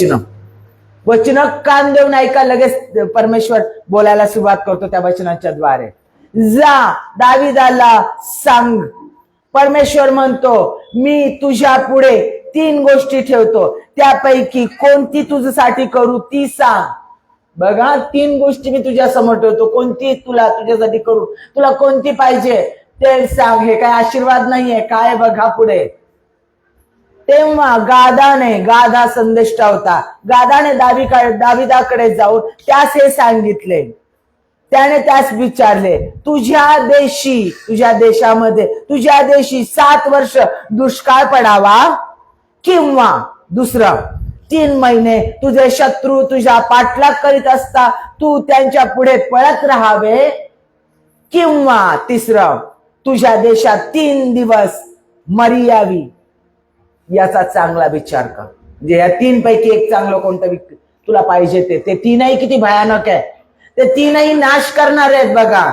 वचन वचन कान देऊन ऐका, लगेच परमेश्वर बोलायला सुरुवात करतो त्या वचनांच्या द्वारे. जा दाविदाला सांग, परमेश्वर म्हणतो मी तुझ्या पुढे 3 गोष्टी ठेवतो, त्यापैकी कोणती तुझ्यासाठी करू ती सांग. बघा, 3 गोष्टी मी तुझ्या समोर ठेवतो, कोणती तुझ्यासाठी करू, तुला कोणती पाहिजे ते सांग. हे काय आशीर्वाद नाहीये, काय बघा पुढे. तेव्हा गाधा संदेष्टा होता, गाधाने दाविदाकडे जाऊन त्यास हे सांगितले. त्याने त्यास विचारले, तुझ्या देशी 7 वर्ष दुष्काळ पडावा, किंवा दुसरं 3 महिने तुझे शत्रू तुझ्या पाठलाग करीत असता तू त्यांच्या पुढे पळत राहावे, किंवा तिसरं तुझ्या देशात 3 दिवस मरी यावी. याचा चांगला विचार कर. म्हणजे या 3 पैकी एक चांगलं कोणतं तुला पाहिजे ते 3ही किती भयानक आहे, ते 3ही नाश करणार आहेत बघा.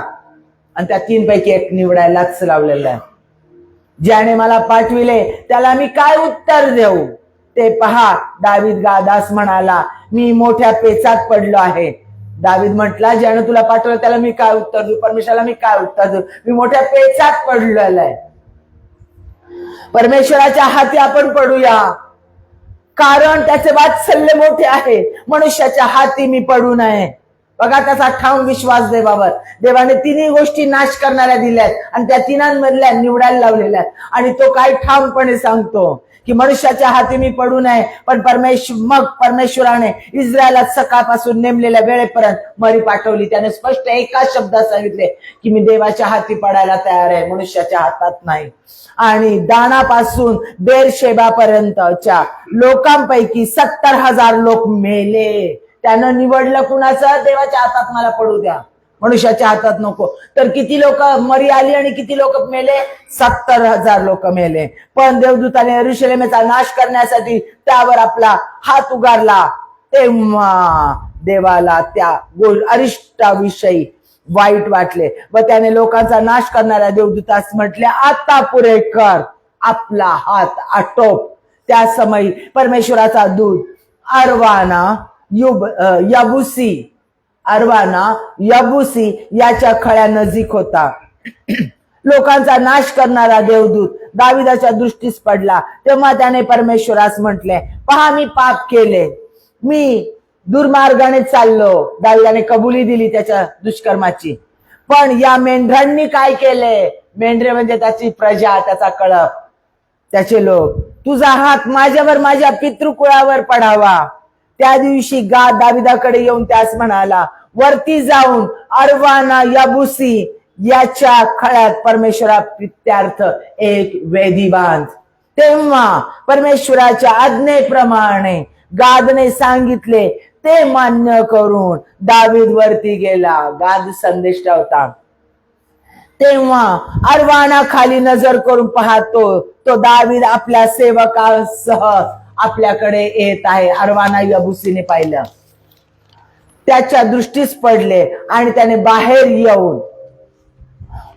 आणि त्या 3 पैकी एक निवडायलाच लावलेलं आहे. ज्याने मला पाठविले त्याला मी काय उत्तर देऊ ते पहा. दावीद गादास म्हणाला, मी मोठ्या पेचात पडलो आहे. दावीद म्हटला, ज्याने तुला पाठवलं त्याला मी काय उत्तर देऊ, परमेश्वराला मी काय उत्तर देऊ, मी मोठ्या पेचात पडलेला आहे. परमेश्वराच्या हाती आपण पडूया, कारण त्याचे वात्सल्य मोठे आहे. मनुष्याच्या हाती मी पडू नये. बघा, त्याचा ठाम विश्वास देवाने 3ही गोष्टी नाश करणाऱ्या दिल्यात आणि त्या 3मधल्या निवडायला लावलेल्या आहेत. आणि तो काय ठामपणे सांगतो की मनुष्याच्या हाती मी पडू नये. पण परमेश्वराने इस्रायलात सकाळपासून नेमलेल्या वेळेपर्यंत मरी पाठवली. त्याने स्पष्ट एका शब्दात सांगितले की मी देवाच्या हाती पडायला तयार आहे, मनुष्याच्या हातात नाही. आणि दानापासून बेरशेबापर्यंतच्या लोकांपैकी 70,000 लोक मेले. त्यानं निवडलं कुणाचं, देवाच्या हातात मला पडू द्या, मनुष्याच्या हातात नको. तर किती लोक मरी आली आणि किती लोक मेले, 70,000 लोक मेले. पण देवदूताने यरुशलेमेचा नाश करण्यासाठी त्यावर आपला हात उगारला. तेव्हा देवाला त्या अरिष्टाविषयी वाईट वाटले व त्याने लोकांचा नाश करणाऱ्या देवदूतास म्हटले, आता पुरे कर, आपला हात आटोप. त्या समयी परमेश्वराचा दूत अरवाना यबुसी याच्या खळ्या नजीक होता. लोकांचा नाश करणारा देवदूत दाविदाच्या दृष्टीस पडला. तेव्हा त्याने परमेश्वरास म्हटले, पहा मी पाप केले, मी दुर्मार्गाने चाललो. दाविदाने कबुली दिली त्याच्या दुष्कर्माची. पण या मेंढरांनी काय केले, मेंढरे म्हणजे त्याची प्रजा, त्याचा कळप, त्याचे लोक. तुझा हात माझ्यावर माझ्या पितृकुळावर पडावा. त्या दिवशी गाद दाविदाकडे येऊन त्यास म्हणाला, वरती जाऊन अरवाना यबुसी याच्या खळ्यात परमेश्वरा प्रित्यार्थ एक वेदी बांध. तेव्हा परमेश्वराच्या आज्ञेप्रमाणे गादने सांगितले ते मान्य करून दावीद वरती गेला. गाद संदेष्टा होता. तेव्हा अरवाना खाली नजर करून पाहतो तो दावीद आपल्या सेवकासह आपल्याकडे येत आहे. अरवाना यबुसीने पाहिलं, त्याच्या दृष्टीस पडले आणि त्याने बाहेर येऊन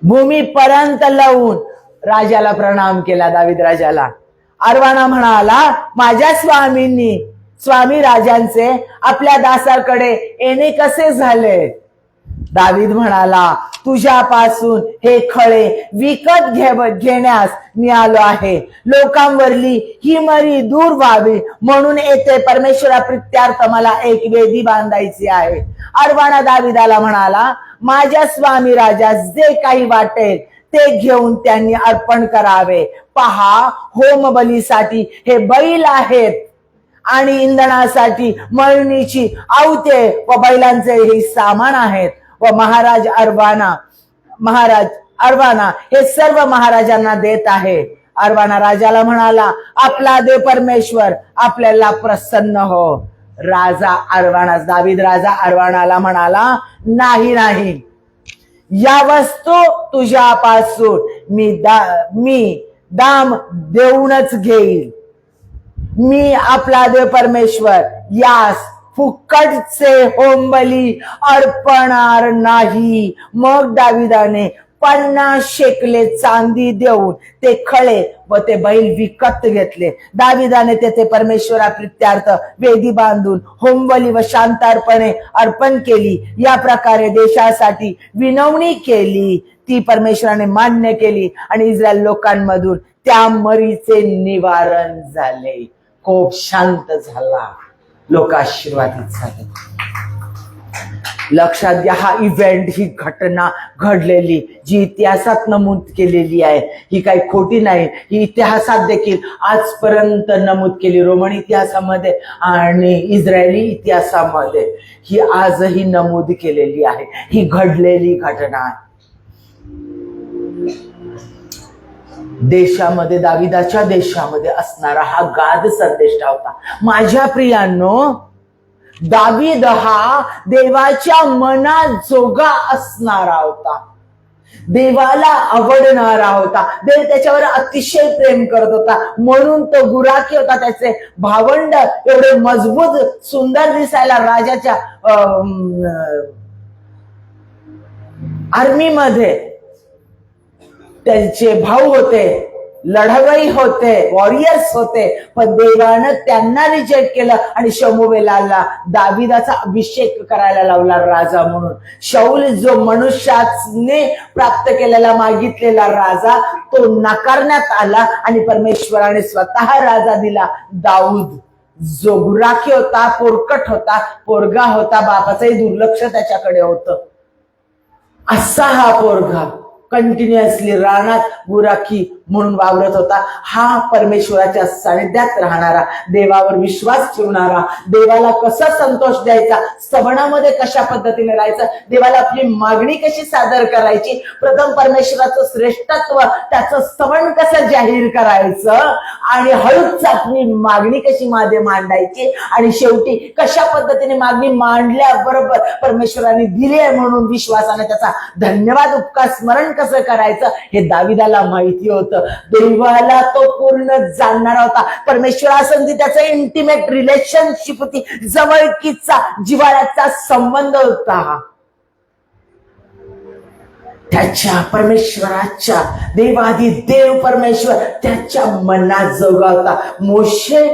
भूमीपर्यंत लावून राजाला प्रणाम केला. दावीद राजाला. अरवाना म्हणाला, माझ्या स्वामी राजांचे आपल्या दासाकडे येणे कसे झाले. दावीद म्हणाला, तुझ्यापासून हे खळे विकत घेण्यास मी आलो आहे. लोकांवरली ही मरी दूर व्हावी म्हणून येथे परमेश्वरा प्रित्यार्थ मला एक वेदी बांधायची आहे. अरवाना दाविदाला म्हणाला, माझ्या स्वामी राजास जे काही वाटेल ते घेऊन त्यांनी अर्पण करावे. पहा, होम बलीसाठी हे बैल आहेत आणि इंधनासाठी मळणीची आवते व बैलांचे हे सामान आहेत. व महाराज अरवाना हे सर्व महाराजांना देत आहे. अरवाना राजाला म्हणाला, आपला देव परमेश्वर आपल्याला प्रसन्न हो. दावीद राजा अरवानाला म्हणाला, नाही, या वस्तू तुझ्यापासून मी दाम देऊनच घेईल. मी आपला देव परमेश्वर यास फुकटचे होमबली अर्पणार नाही. मग दाविदाने 50 शेकले चांदी देऊन ते खळे व ते बैल विकत घेतले. दाविदाने तेथे परमेश्वराप्रित्यार्थ वेदी बांधून होमबली व शांतार्पणे अर्पण केली. या प्रकारे देशासाठी विनवणी केली. ती परमेश्वराने मान्य केली आणि इस्रायल लोकांमधून त्या मरीचे निवारण झाले. खूप शांत झाला, लोक आशीर्वादित झाले. लक्षात घ्या, हा इव्हेंट, ही घटना घडलेली जी इतिहासात नमूद केलेली आहे, ही काही खोटी नाही. ही इतिहासात देखील आजपर्यंत नमूद केली, रोमन इतिहासामध्ये आणि इस्रायली इतिहासामध्ये ही आजही नमूद केलेली आहे. ही घडलेली घटना आहे. देशामध्ये, दाविदाच्या देशामध्ये असणारा हा गाद संदेश होता. माझ्या प्रियांनो, दावीद हा देवाच्या मनाजोगा असणारा होता, देवाला आवडणारा होता. देव त्याच्यावर अतिशय प्रेम करत होता, म्हणून तो गुराखी होता. त्याचे भावंड एवढे मजबूत, सुंदर दिसायला, राजाच्या आर्मीमध्ये त्यांचे भाऊ होते, लढवई होते, वॉरियर्स होते. पण देवानं त्यांना रिजेक्ट केलं आणि शमूएलाला दाविदाचा अभिषेक करायला लावला राजा म्हणून. शाऊल जो मनुष्याने प्राप्त केलेला, मागितलेला राजा, तो नाकारण्यात आला आणि परमेश्वराने स्वतः राजा दिला, दाऊद, जो गुराखी होता, पोरकट होता, पोरगा होता, बापाचंही दुर्लक्ष त्याच्याकडे होतं. असा हा पोरगा कंटिन्युअसली रानात गुराखी म्हणून वावरत होता. हा परमेश्वराच्या सानिध्यात राहणारा, देवावर विश्वास ठेवणारा, देवाला कसा संतोष द्यायचा, स्तवनामध्ये कशा पद्धतीने राहायचं, देवाला आपली मागणी कशी सादर करायची, प्रथम परमेश्वराचं श्रेष्ठत्व, त्याचं स्तवन कसं जाहीर करायचं आणि हळूच आपली मागणी कशी मागे मांडायची आणि शेवटी कशा पद्धतीने मागणी मांडल्याबरोबर परमेश्वराने दिली आहे म्हणून विश्वासाने त्याचा धन्यवाद, उपकार स्मरण कसं करायचं हे दाविदाला माहिती होतं. देवाला तो पूर्ण जाणणारा होता. परमेश्वरासंधी त्याचं इंटिमेट रिलेशनशिप होती, जवळकीचा, जिव्हाळ्याचा संबंध होता. त्याच्या परमेश्वराच्या, देवादी देव परमेश्वर त्याच्या मनाजोगा होता. मोशे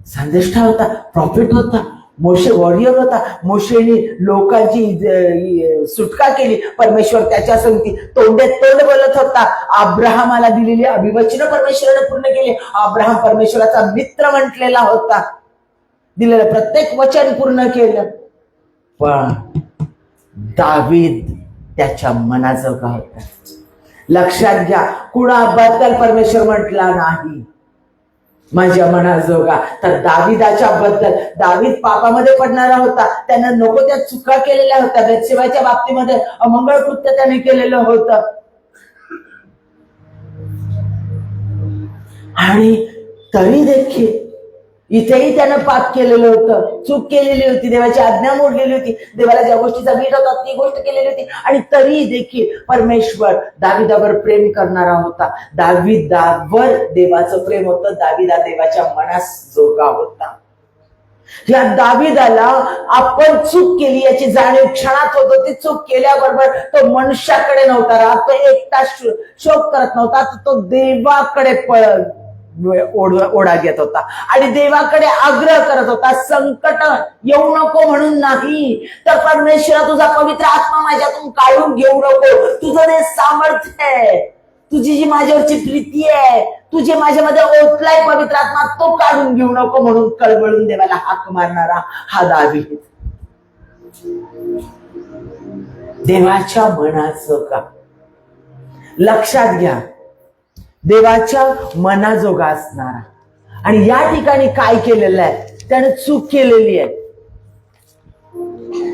संदेष्टा होता, प्रॉफिट होता, मोशे वॉरियर होता. मोशेने लोकांची सुटका केली. परमेश्वर त्याच्या संगती तोंडे तोंड बोलत होता. अब्राहमाला दिलेली अभिवचनं परमेश्वराने पूर्ण केली. अब्राहम परमेश्वराचा मित्र म्हटलेला होता, दिलेलं प्रत्येक वचन पूर्ण केलं. पण दावीद त्याच्या मनाजोगा होता. लक्षात घ्या, कुणाबद्दल परमेश्वर म्हटला नाही माझ्या मनाजोगा, तर दाविदाच्या बद्दल. दावीद पापामध्ये पडणारा होता, त्यानं नको त्या चुका केलेल्या होत्या. बेतशेबाच्या बाबतीमध्ये अमंगळ कृत्य त्याने केलेलं होतं आणि तरी देखील इथेही त्यानं पाप केलेलं होतं, चूक केलेली होती, देवाची आज्ञा मोडलेली होती, देवाला ज्या गोष्टीचा वीट होता ती गोष्ट केलेली होती. आणि तरी देखील परमेश्वर दाविदावर प्रेम करणारा होता. दाविदावर देवाचं प्रेम होतं. दाविदा देवाच्या मनास जोगा होता. या दाविदाला आपण चूक केली याची जाणीव क्षणात होत होती. चूक केल्याबरोबर तो मनुष्याकडे नव्हता राहत, तो एकटा शोक करत नव्हता, तो देवाकडे ओढा घेत होता आणि देवाकडे आग्रह करत होता. संकट येऊ नको म्हणून नाही, तर परमेश्वरा तुझा पवित्र आत्मा माझ्यातून काढून घेऊ नको. तुझं जे सामर्थ्य आहे, तुझी जी माझ्यावरची प्रीती आहे, तुझे माझ्यामध्ये ओतलाय पवित्र आत्मा, तो काढून घेऊ नको म्हणून कळवळून देवाला हाक मारणारा हा दावीद. देवाच्या मनाजोगा. लक्षात घ्या, देवाच्या मनाजोगा असणारा. आणि या ठिकाणी काय केलेलं आहे, त्याने चूक केलेली आहे.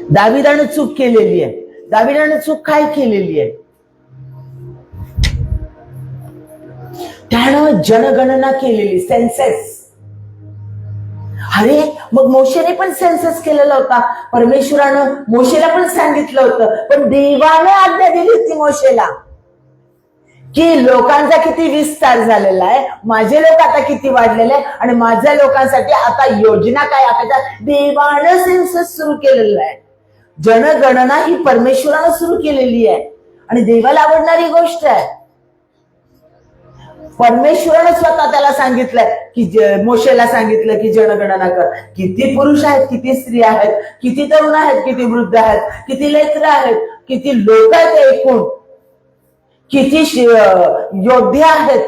दाविदाने चूक केलेली आहे. दाविदाने चूक काय केलेली आहे, त्यानं जनगणना केलेली, सेन्सेस. अरे मग मोशेने पण सेन्सस केलेला होता. परमेश्वरानं मोशेला पण सांगितलं होतं, पण देवाने आज्ञा दिली होती मोशेला की लोकांचा किती विस्तार झालेला आहे, माझे लोक आता किती वाढलेले आहे आणि माझ्या लोकांसाठी आता योजना काय आखायच्या. देवानं सेन्सस सुरू केलेला आहे. जनगणना ही परमेश्वरानं सुरू केलेली आहे. आणि देवाला आवडणारी गोष्ट आहे. परमेश्वरानं स्वतः त्याला सांगितलंय की मोशेला सांगितलं की जनगणना कर. किती पुरुष आहेत, किती स्त्रिया आहेत, किती तरुण आहेत, किती वृद्ध आहेत, किती लेकरं आहेत, किती लोक आहेत एकूण, किती योद्धे आहेत,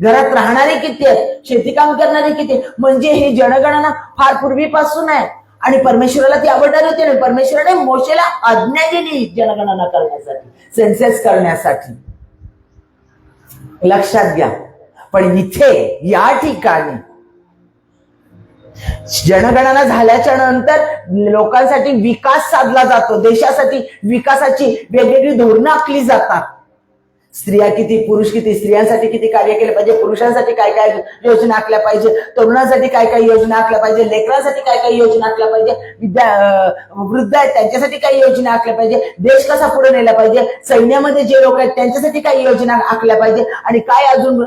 घरात राहणारे किती आहेत, शेतीकाम करणारे किती. म्हणजे ही जनगणना फार पूर्वीपासून आहे आणि परमेश्वराला ती आवडणारी होती ना. परमेश्वराने मोशेला आज्ञा दिली जनगणना करण्यासाठी, सेन्सेस करण्यासाठी. लक्षात घ्या. पण इथे या ठिकाणी जनगणना झाल्याच्या नंतर लोकांसाठी विकास साधला जातो, देशासाठी विकासाची वेगवेगळी धोरणं आखली जातात. स्त्रिया किती, पुरुष किती, स्त्रियांसाठी किती कार्य केले पाहिजे, पुरुषांसाठी काय काय योजना आखल्या पाहिजे, तरुणांसाठी काय काय योजना आखल्या पाहिजे, लेकरांसाठी काय काय योजना आखल्या पाहिजे, वृद्ध आहेत त्यांच्यासाठी काही योजना आखल्या पाहिजे, देश कसा पुढे नेला पाहिजे, सैन्यामध्ये जे लोक आहेत त्यांच्यासाठी काही योजना आखल्या पाहिजे, आणि काय अजून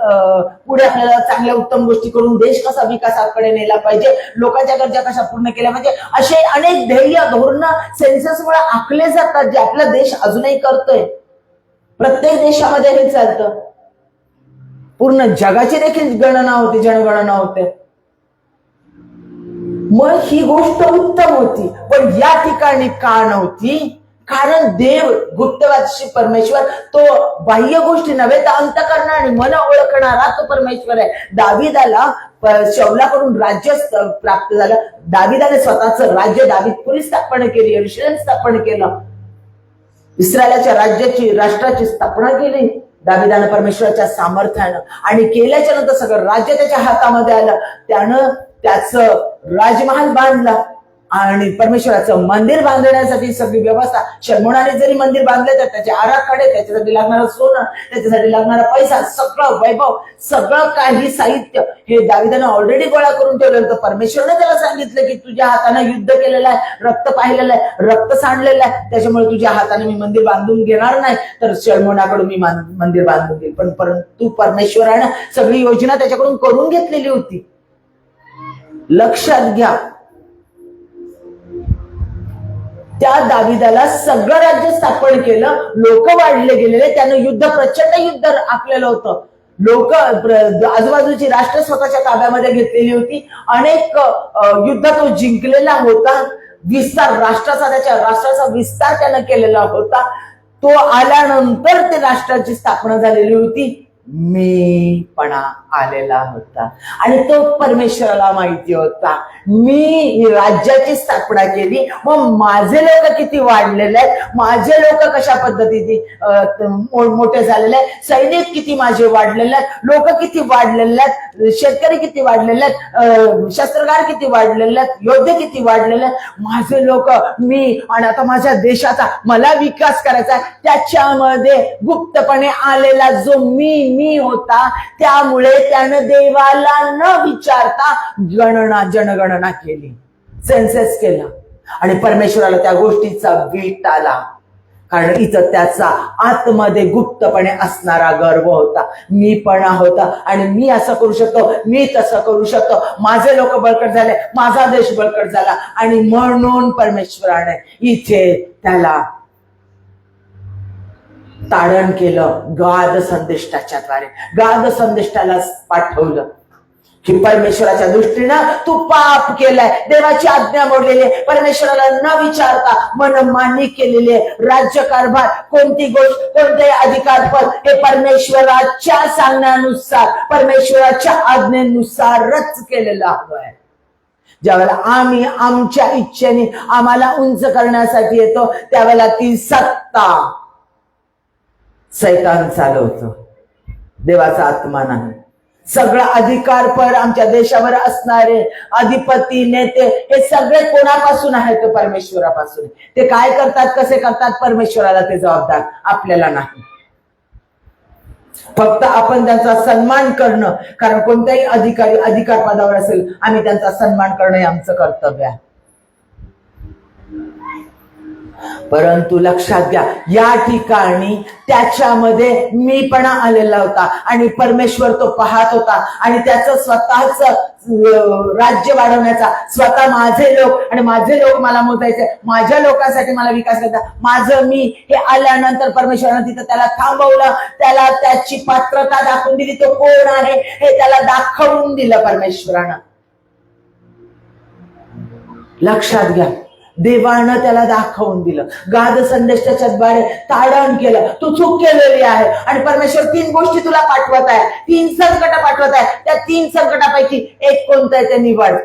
पुढे आपल्याला चांगल्या उत्तम गोष्टी करून देश कसा विकासाकडे नेला पाहिजे, लोकांच्या गरजा कशा पूर्ण केल्या पाहिजे, असे अनेक ध्येय धोरणं सेन्ससमुळे आखले जातात, जे आपला देश अजूनही करतोय. प्रत्येक देशामध्ये हे चालतं. पूर्ण जगाची देखील गणना होती, जनगणना होते. मग ही गोष्ट उत्तम होती. पण या ठिकाणी का नव्हती? कारण देव गुप्तवासी परमेश्वर तो बाह्य गोष्टी नव्हे तर अंतःकरण आणि मन ओळखणारा तो परमेश्वर आहे. दाविदाला शौलाकडून राज्य प्राप्त झालं. दाविदाने स्वतःचं राज्य दावीदपुरी स्थापन केली, यरूशलेम स्थापन केलं, इस्रायलाच्या राज्याची, राष्ट्राची स्थापना केली दाविदानं परमेश्वराच्या सामर्थ्यानं. आणि केल्याच्या नंतर सगळं राज्य त्याच्या हातामध्ये आलं. त्यानं त्याचं राजमहाल बांधला आणि परमेश्वराचं मंदिर बांधण्यासाठी सगळी व्यवस्था. शल्मोनाने जरी मंदिर बांधले तर त्याचे आराखडे, त्याच्यासाठी लागणारं सोनं, त्याच्यासाठी लागणारा पैसा, सगळं वैभव, सगळं काही साहित्य हे दाविदानं ऑलरेडी गोळा करून ठेवलं होतं. परमेश्वरने त्याला सांगितलं की तुझ्या हाताने युद्ध केलेलं आहे, रक्त पाहिलेलं आहे, रक्त सांडलेलं आहे, त्याच्यामुळे तुझ्या हाताने मी मंदिर बांधून घेणार नाही, तर शल्मोनाकडून मी मंदिर बांधून घेईल. पण परंतु परमेश्वरानं सगळी योजना त्याच्याकडून करून घेतलेली होती. लक्षात घ्या. त्या दाविदाला सगळं राज्य स्थापन केलं, लोक वाढले गेलेले, त्यानं युद्ध, प्रचंड युद्ध आखलेलं होतं. लोक, आजूबाजूची राष्ट्र स्वतःच्या ताब्यामध्ये घेतलेली होती. अनेक युद्ध तो जिंकलेला होता. विस्तार राष्ट्राचा, त्याच्या राष्ट्राचा विस्तार त्यानं केलेला होता. तो आल्यानंतर ते राष्ट्राची स्थापना झालेली होती. मीपणा आलेला होता आणि तो परमेश्वराला माहिती होता. मी राज्याची स्थापना केली, मग माझे लोक किती वाढलेले आहेत, माझे लोक कशा पद्धतीने मोठे झालेले आहेत, सैनिक किती माझे वाढलेले आहेत, लोक किती वाढलेले आहेत, शेतकरी किती वाढलेले आहेत, शस्त्रगार किती वाढलेले आहेत, योद्धे किती वाढलेले आहेत, माझे लोक, मी. आणि आता माझ्या देशाचा मला विकास करायचा, त्याच्यामध्ये गुप्तपणे आलेला जो मी होता, त्यामुळे त्यानं देवाला न विचारता जनगणना केली, सेन्सेस केला. आणि परमेश्वराला त्या गोष्टीचा वीट आला, कारण इथं त्याचा आतमध्ये गुप्तपणे असणारा गर्व होता, मीपणा होता. आणि मी असं करू शकतो, मी तसं करू शकतो, माझे लोक बळकट झाले, माझा देश बळकट झाला. आणि म्हणून परमेश्वराने इथे त्याला ताडण केलं, गाद संदेष्टाच्या द्वारे. गाद संदेष्टाला पाठवलं की परमेश्वराच्या दृष्टीनं तू पाप केलाय, देवाची आज्ञा मोडलेली, परमेश्वराला न विचारता मनमानी केलेले, राज्यकारभार, कोणती गोष्ट, कोणते अधिकारपद हे परमेश्वराच्या सांगण्यानुसार, परमेश्वराच्या आज्ञेनुसारच केलेलं हवंय. ज्यावेळेला आम्ही आमच्या इच्छेने आम्हाला उंच करण्यासाठी येतो, त्यावेळेला ती सत्ता सैतान चालवतो, देवाचा आत्मा नाही. सगळं अधिकारपर आमच्या देशावर असणारे अधिपती, नेते, हे सगळे कोणापासून आहेत? तर परमेश्वरापासून. ते काय करतात, कसे करतात, परमेश्वराला ते जबाबदार, आपल्याला नाही. फक्त आपण त्यांचा सन्मान करणं, कारण कोणत्याही अधिकारी अधिकार पदावर असेल, आम्ही त्यांचा सन्मान करणं हे आमचं कर्तव्य आहे. परंतु लक्षात घ्या, या ठिकाणी त्याच्यामध्ये मीपणा आलेला होता आणि परमेश्वर तो पाहत होता आणि त्याचं स्वतःच राज्य वाढवण्याचा, स्वतः माझे लोक आणि माझे लोक मला मोजायचे, माझ्या लोकांसाठी मला विकास करायचा, माझं मी हे आल्यानंतर परमेश्वरानं तिथं त्याला थांबवलं, त्याला त्याची पात्रता दाखवून दिली, तो कोण आहे हे त्याला दाखवून दिलं परमेश्वरानं. लक्षात घ्या, देवानं त्याला दाखवून दिलं. गाद संदेश त्याच्याद्वारे ताडण केलं, तू चूक केलेली आहे आणि परमेश्वर 3 गोष्टी तुला पाठवत आहे, 3 संकट पाठवत आहे. त्या 3 संकटापैकी एक कोणतं आहे ते निवड,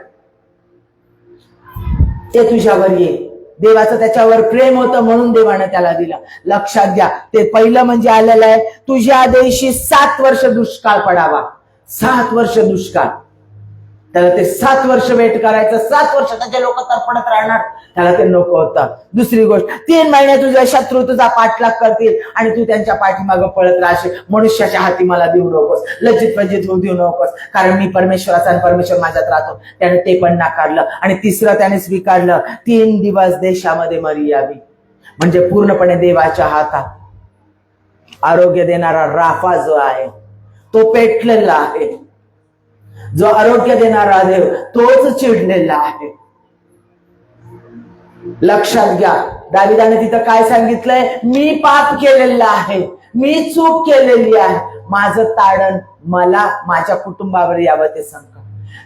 ते तुझ्यावर ये. देवाचं त्याच्यावर प्रेम होतं म्हणून देवानं त्याला दिलं. लक्षात घ्या, ते पहिलं म्हणजे आलेलं आहे, तुझ्या देशी 7 वर्ष दुष्काळ पडावा. 7 वर्ष दुष्काळ. त्याला ते 7 वर्ष वेट करायचं, 7 वर्ष त्याचे लोक तरपडत राहणार, त्याला ते नको होतं. दुसरी गोष्ट, 3 महिने तुझे शत्रू तुझा पाठलाग करतील आणि तू त्यांच्या पाठीमागं पळत राहशील. मनुष्याच्या हाती मला देऊ नकोस, लज्जित फज्जित होऊ देऊ नकोस, कारण मी परमेश्वराचा आणि परमेश्वर माझ्यात राहतो. त्याने ते पण नाकारलं. आणि तिसरं त्याने स्वीकारलं, 3 दिवस देशामध्ये मरी यावी. म्हणजे पूर्णपणे देवाच्या हातात. आरोग्य देणारा राफा जो आहे तो पेटलेला आहे, जो आरोग्य देणारा देव तोच चिडलेला आहे. लक्षात घ्या, दाविदाने तिथं काय सांगितलंय, मी पाप केलेलं आहे, मी चूक केलेली आहे, माझं ताडण मला माझ्या कुटुंबावर यावं ते संकट.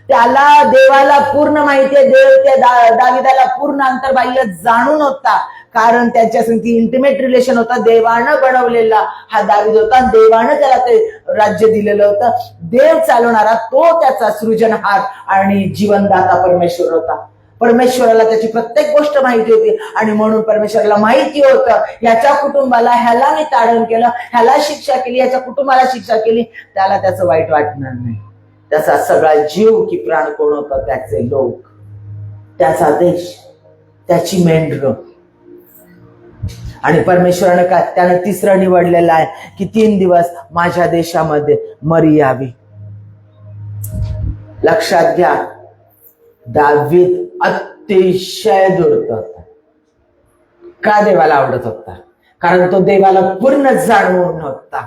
त्याला देवाला पूर्ण माहिती आहे, देव त्या दाविदाला पूर्ण अंतर्बाह्य जाणून होता, कारण त्याच्यासंग इंटिमेट रिलेशन होता. देवानं बनवलेला हा दावीद होता, देवानं त्याला ते राज्य दिलेलं होतं. देव चालवणारा तो त्याचा सृजनहार आणि जीवनदाता परमेश्वर होता. परमेश्वराला त्याची प्रत्येक गोष्ट माहिती होती आणि म्हणून परमेश्वराला माहिती होतं, ह्याच्या कुटुंबाला ह्याला मी ताडण केलं, ह्याला शिक्षा केली, ह्याच्या कुटुंबाला शिक्षा केली, त्याला त्याचं वाईट वाटणार नाही. त्याचा सगळा जीव की प्राण कोण होतं, त्याचे लोक, त्याचा देश, त्याची मेंढरं. आणि परमेश्वरानं काय, त्यानं तिसरं निवडलेलं आहे की 3 दिवस माझ्या देशामध्ये मरी यावी. लक्षात घ्या, दावीद अतिशय धूर्त होता. का देवाला आवडत होता? कारण तो देवाला पूर्ण जाणून होता.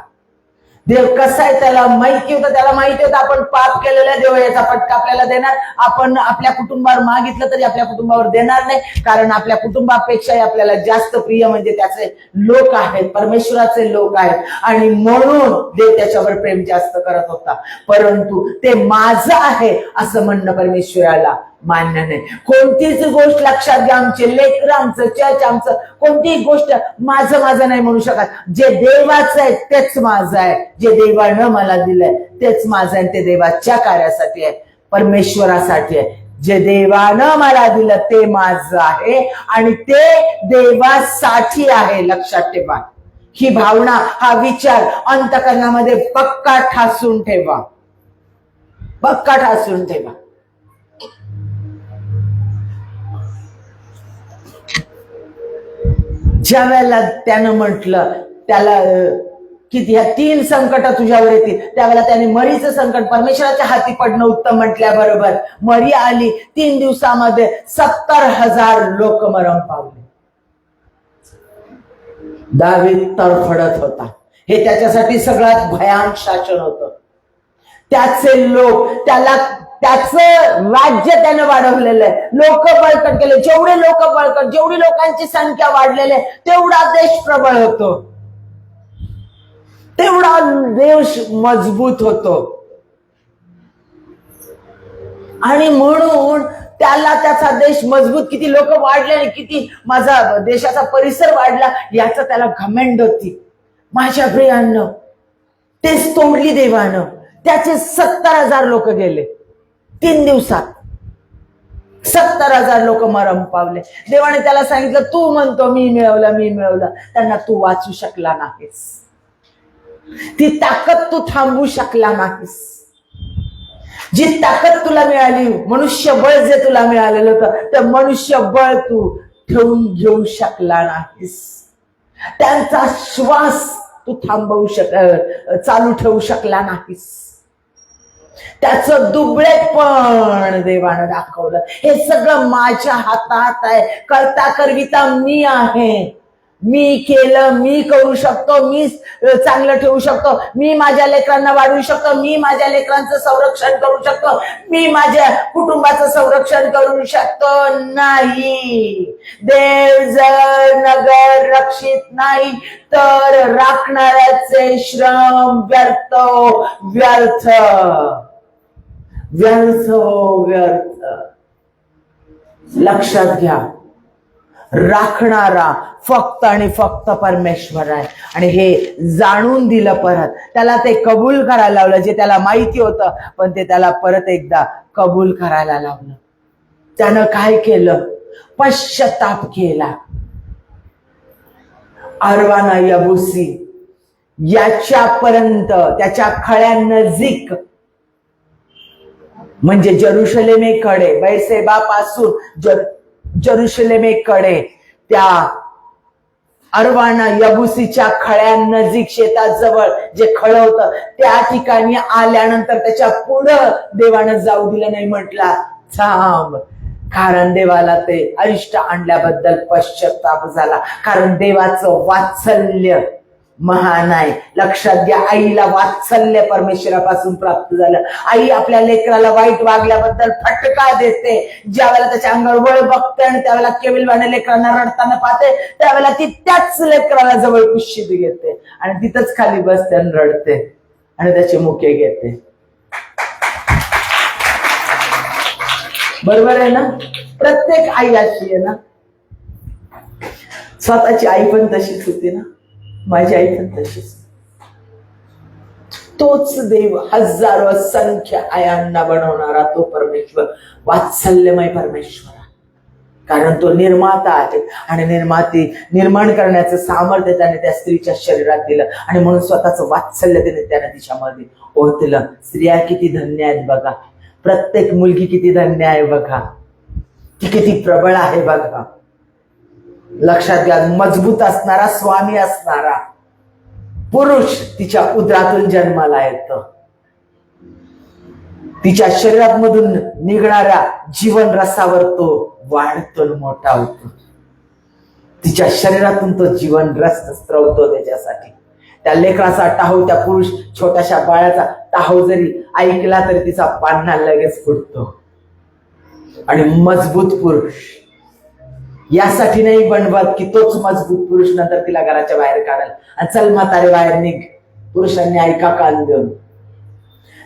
देव कसा आहे त्याला माहिती होतं. त्याला माहिती होतं आपण पाप केलेला, देव याचा फटका आपल्याला देणार. आपण आपल्या कुटुंबावर मागितलं तरी आपल्या कुटुंबावर देणार नाही, कारण आपल्या कुटुंबापेक्षाही आपल्याला जास्त प्रिय म्हणजे त्याचे लोक आहेत, परमेश्वराचे लोक आहेत. आणि म्हणून देव त्याच्यावर प्रेम जास्त करत होता. परंतु ते माझं आहे असं म्हणणं परमेश्वराला मान्य नाही. कोणतीच गोष्ट लक्षात घ्या, आमचे लेकर, आमचं चर्च, आमचं कोणतीही गोष्ट माझं माझं नाही म्हणू शकत. जे देवाचं आहे तेच माझं आहे, जे देवानं मला दिलंय तेच माझं आहे, ते देवाच्या कार्यासाठी आहे, परमेश्वरासाठी आहे. जे देवानं मला दिलं ते माझं आहे आणि ते देवासाठी आहे. लक्षात ठेवा, ही भावना, हा विचार अंतःकरणामध्ये पक्का ठासून ठेवा, पक्का ठासून ठेवा. ज्या वेळेला त्यानं म्हटलं त्याला की ह्या 3 संकट तुझ्यावर येतील, त्यावेळेला त्याने मरीचं संकट परमेश्वराच्या हाती पडणं उत्तम म्हटल्याबरोबर मरी आली. 3 दिवसामध्ये 70,000 लोक मरण पावले. दावीद तरफडत होता. हे त्याच्यासाठी सगळ्यात भयानक शासन होतं. त्याचे लोक, त्याला त्याचं राज्य त्यानं वाढवलेलं आहे, लोक बळकट केले. जेवढे लोक बळकट, जेवढी लोकांची संख्या वाढलेली आहे तेवढा देश प्रबळ होतो, तेवढा देश मजबूत होतो. आणि म्हणून त्याला त्याचा देश मजबूत, किती लोक वाढले आणि किती माझा देशाचा परिसर वाढला याचा त्याला घमंड होती. माझ्या प्रियांनो, तेच तोडली देवानं. त्याचे 70,000 लोक गेले 3 दिवसात. 70,000 लोक मरण पावले. देवाने त्याला सांगितलं, तू म्हणतो मी मिळवलं, मी मिळवलं. त्यांना तू वाचू शकला नाहीस. ती ताकद तू थांबवू शकला नाहीस. जी ताकद तुला मिळाली, मनुष्यबळ जे तुला मिळालेलं होतं, ते मनुष्यबळ तू ठेवून घेऊ शकला नाहीस. त्यांचा श्वास तू चालू ठेवू शकला नाहीस. त्याचं दुबळेपण देवानं दाखवलं. हे सगळं माझ्या हातात आहे, करता करविता मी आहे. मी केलं, मी करू शकतो, मी चांगलं ठेवू शकतो, मी माझ्या लेकरांना वाढवू शकतो, मी माझ्या लेकरांचं संरक्षण करू शकतो, मी माझ्या कुटुंबाचं संरक्षण करू शकतो. नाही, देव जर नगर रक्षित नाही तर राखणाऱ्याचे श्रम व्यर्थ व्यर्थ व्यर्थ व्यर्थ. लक्षात घ्या, राखणारा फक्त आणि फक्त परमेश्वर आहे. आणि हे जाणून दिलं परत, त्याला ते कबूल करायला लावलं. जे त्याला माहिती होतं, पण ते त्याला परत एकदा कबूल करायला लावलं. त्यानं काय केलं? पश्चाताप केला. अरवाना यबुसी याच्यापर्यंत, त्याच्या खळ्यांनजीक म्हणजे जेरुशलेमेकडे, बैरशेबापासून जेरुशलेमेकडे, त्या अरवाना यबुसीच्या खळ्यांनजीक, शेताजवळ जे खळ होतं त्या ठिकाणी आल्यानंतर त्याच्या पुढं देवानं जाऊ दिलं नाही. म्हटला थांब, कारण देवाला ते अरिष्ट आणल्याबद्दल पश्चाताप झाला. कारण देवाचं वात्सल्य महान आहे. लक्षात घ्या, आईला वात्सल्य परमेश्वरापासून प्राप्त झालं. आई आपल्या लेकराला वाईट वागल्याबद्दल फटका देते. ज्यावेळेला त्याच्या अंगावर बळ बघते आणि त्यावेळेला केविलवाने लेकरांना रडताना पाहते, त्यावेळेला ती त्याच लेकराला जवळ कुशीत घेते आणि तिथंच खाली बसते आणि रडते आणि त्याचे मुके घेते. बरोबर आहे ना? प्रत्येक आई अशी आहे ना. स्वतःची आई पण तशीच होती ना, माझी आई पण तशीच. तोच देव हजारो असंख्य आयांना बनवणारा तो परमेश्वर वात्सल्यमय परमेश्वर, कारण तो निर्माता आहे. आणि निर्माण करण्याचं सामर्थ्य त्याने त्या स्त्रीच्या शरीरात दिलं आणि म्हणून स्वतःचं वात्सल्य त्याने तिच्यामध्ये ओतलं. स्त्रिया किती धन्य आहेत बघा. प्रत्येक मुलगी किती धन्य आहे बघा. ती किती प्रबळ आहे बघा. लक्षात घ्या, मजबूत असणारा, स्वामी असणारा पुरुष तिच्या उदरातून जन्माला येतो. तिच्या शरीरामधून निघणाऱ्या जीवन रसावर तो वाढतो, मोठा होतो. तिच्या शरीरातून तो जीवन रस स्त्रवतो त्याच्यासाठी. त्या लेकराचा टाहू, त्या पुरुष छोट्याशा बाळाचा टाहू जरी ऐकला तरी तिचा पान्हा लगेच फुटतो. आणि मजबूत पुरुष यासाठी नाही बनवत की तोच मजबूत पुरुष नंतर तिला घराच्या बाहेर काढेल आणि चल म्हातारे बाहेर निघ, पुरुषांनी ऐका कान देऊन.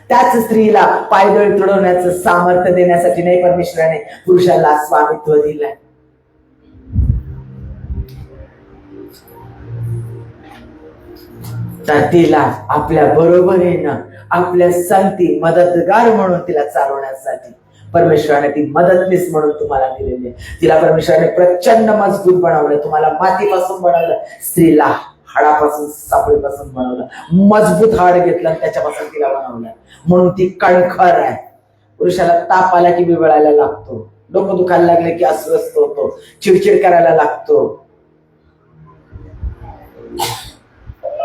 त्याच स्त्रीला पायदळ तुडवण्याचं सामर्थ्य देण्यासाठी नाही परमेश्वराने पुरुषाला स्वामित्व दिलंय. तर तिला आपल्या बरोबरीनं, आपल्या संगती, मदतगार म्हणून तिला चालवण्यासाठी परमेश्वराने ती मदतनीस म्हणून तुम्हाला दिलेली आहे. तिला परमेश्वराने प्रचंड मजबूत बनवलं. तुम्हाला मातीपासून बनवलं, स्त्रीला हाडापासून, सापळीपासून बनवलं. मजबूत हाड घेतलं त्याच्यापासून तिला बनवलं. म्हणून ती कणखर आहे. पुरुषाला ताप आला की बिबळायला लागतो, डोकं दुखायला लागले की अस्वस्थ होतो, चिडचिड करायला लागतो.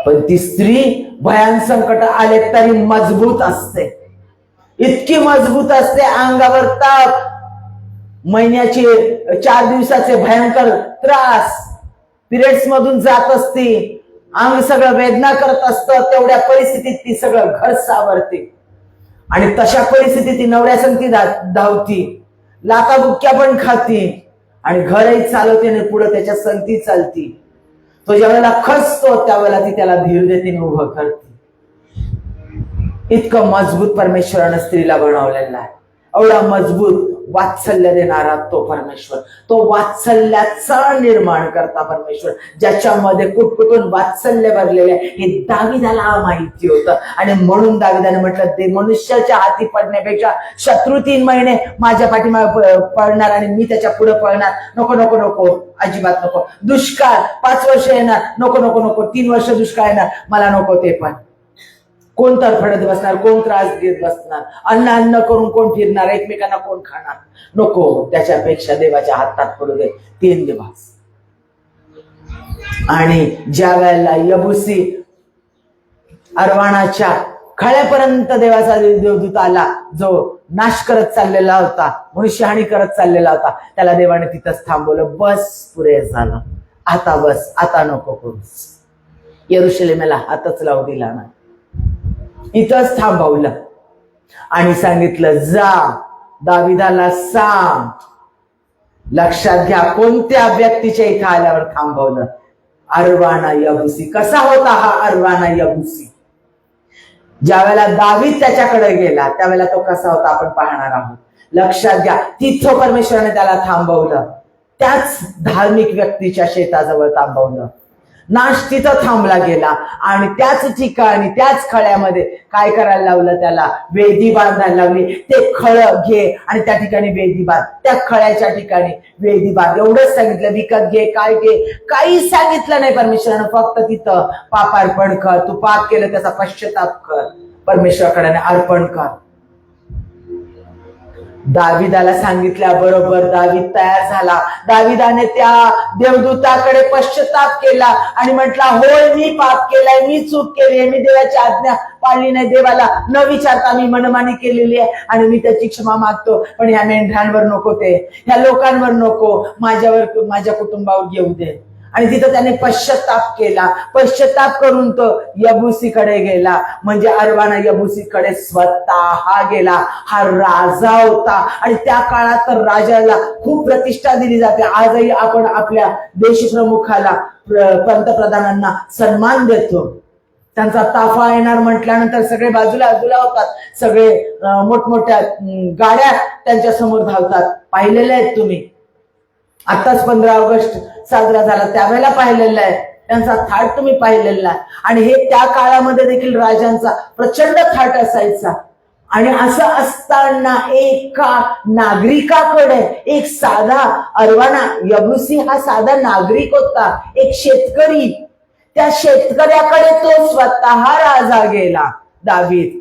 पण ती स्त्री भयान संकट आले तरी मजबूत असते. इतकी मजबूत असते, अंगावर ताप, महिन्याचे 4 दिवसाचे भयंकर त्रास, पिरियड्स मधून जात असते, अंग सगळं वेदना करत असतं. तेवढ्या परिस्थितीत ती सगळं घर सावरते आणि तशा परिस्थितीत ती नवऱ्यासंगती धावती, लाता बुक्क्या पण खाती आणि घरही चालवते आणि पुढे त्याच्या संगती चालती. तो ज्या वेळेला खचतो त्यावेळेला ती त्याला धीर देते, उभं करते. इतकं मजबूत परमेश्वरानं स्त्रीला बनवलेला आहे. एवढा मजबूत वात्सल्य देणारा तो परमेश्वर, तो वात्सल्याचा निर्माण करता परमेश्वर, ज्याच्यामध्ये कुठकुठून वात्सल्य भरलेले आहे हे दाविदाला माहिती होतं. आणि म्हणून दाविदाने म्हटलं, ते मनुष्याच्या हाती पडण्यापेक्षा शत्रू 3 महिने माझ्या पाठीमागे पळणार आणि मी त्याच्या पुढे पळणार. नको नको नको, अजिबात नको. दुष्काळ 5 वर्ष येणार, नको नको नको. 3 वर्ष दुष्काळ येणार, मला नको ते पण. कोण तरफडत बसणार, कोण त्रास घेत बसणार, अन्न अन्न करून कोण फिरणार, एकमेकांना कोण खाणार, नको. त्याच्यापेक्षा देवाच्या हातात पडू दे 3 दिवस. आणि ज्या वेळेला यबुसी अरवाणाच्या खळ्यापर्यंत देवाचा देवदूत आला, जो नाश करत चाललेला होता, मनुष्यहानी करत चाललेला होता. त्याला देवाने तिथंच थांबवलं. बस, पुरे झालं, आता बस, आता नको करूस. यरुशलेमेला हातच लावू दिला नाही, इथंच थांबवलं आणि सांगितलं, जा दाविदाला सांग. लक्षात घ्या, कोणत्या व्यक्तीच्या इथं आल्यावर थांबवलं? अरवाना यबुसी. कसा होता हा अरवाना यबुसी? ज्यावेळेला दावीद त्याच्याकडे गेला त्यावेळेला तो कसा होता आपण पाहणार आहोत. लक्षात घ्या, तिथं परमेश्वराने त्याला थांबवलं, त्याच धार्मिक व्यक्तीच्या शेताजवळ थांबवलं. नाश तिथं थांबला गेला आणि त्याच ठिकाणी, त्याच खळ्यामध्ये काय करायला लावलं? त्याला वेदी बांधायला लावली. ते खळ घे आणि त्या ठिकाणी वेदी बांध, त्या खळ्याच्या ठिकाणी वेदी बांध. एवढंच सांगितलं. विकत घे, काय घे, काही सांगितलं नाही परमेश्वरानं. फक्त तिथं पापार्पण कर. तू पाप केलं त्याचा पश्चाताप कर, परमेश्वराकडे अर्पण कर. दाविदाला सांगितल्याबरोबर दावीद तयार झाला. दाविदाने त्या देवदूताकडे पश्चाताप केला आणि म्हटला, होय मी पाप केलाय, मी चूक केली आहे, मी देवाची आज्ञा पाळली नाही, देवाला न विचारता मी मनमानी केलेली आहे आणि मी त्याची क्षमा मागतो. पण ह्या मेंढरांवर नको, ते ह्या लोकांवर नको, माझ्यावर, माझ्या कुटुंबावर घेऊ दे. आणि तिथं त्याने पश्चाताप केला. पश्चाताप करून तो यबुसीकडे गेला, म्हणजे अरवाना यबुसीकडे स्वतः गेला. हा राजा होता आणि त्या काळात तर राजाला खूप प्रतिष्ठा दिली जाते. आजही आपण आपल्या देशप्रमुखाला, पंतप्रधानांना सन्मान देतो. त्यांचा ताफा येणार म्हटल्यानंतर सगळे बाजूला बाजूला होतात, सगळे मोठमोठ्या गाड्या त्यांच्या समोर धावतात. पाहिलेले आहेत तुम्ही. आताच 15 ऑगस्ट साजरा झाला त्यावेळेला पाहिलेला आहे, त्यांचा थाट तुम्ही पाहिलेला आहे. आणि हे त्या काळामध्ये देखील राजांचा प्रचंड थाट असायचा. आणि असं असताना एका नागरिकाकडे, एक साधा अरवाना यबुसी हा साधा नागरिक होता, एक शेतकरी. त्या शेतकऱ्याकडे तो स्वतः राजा गेला. दावीद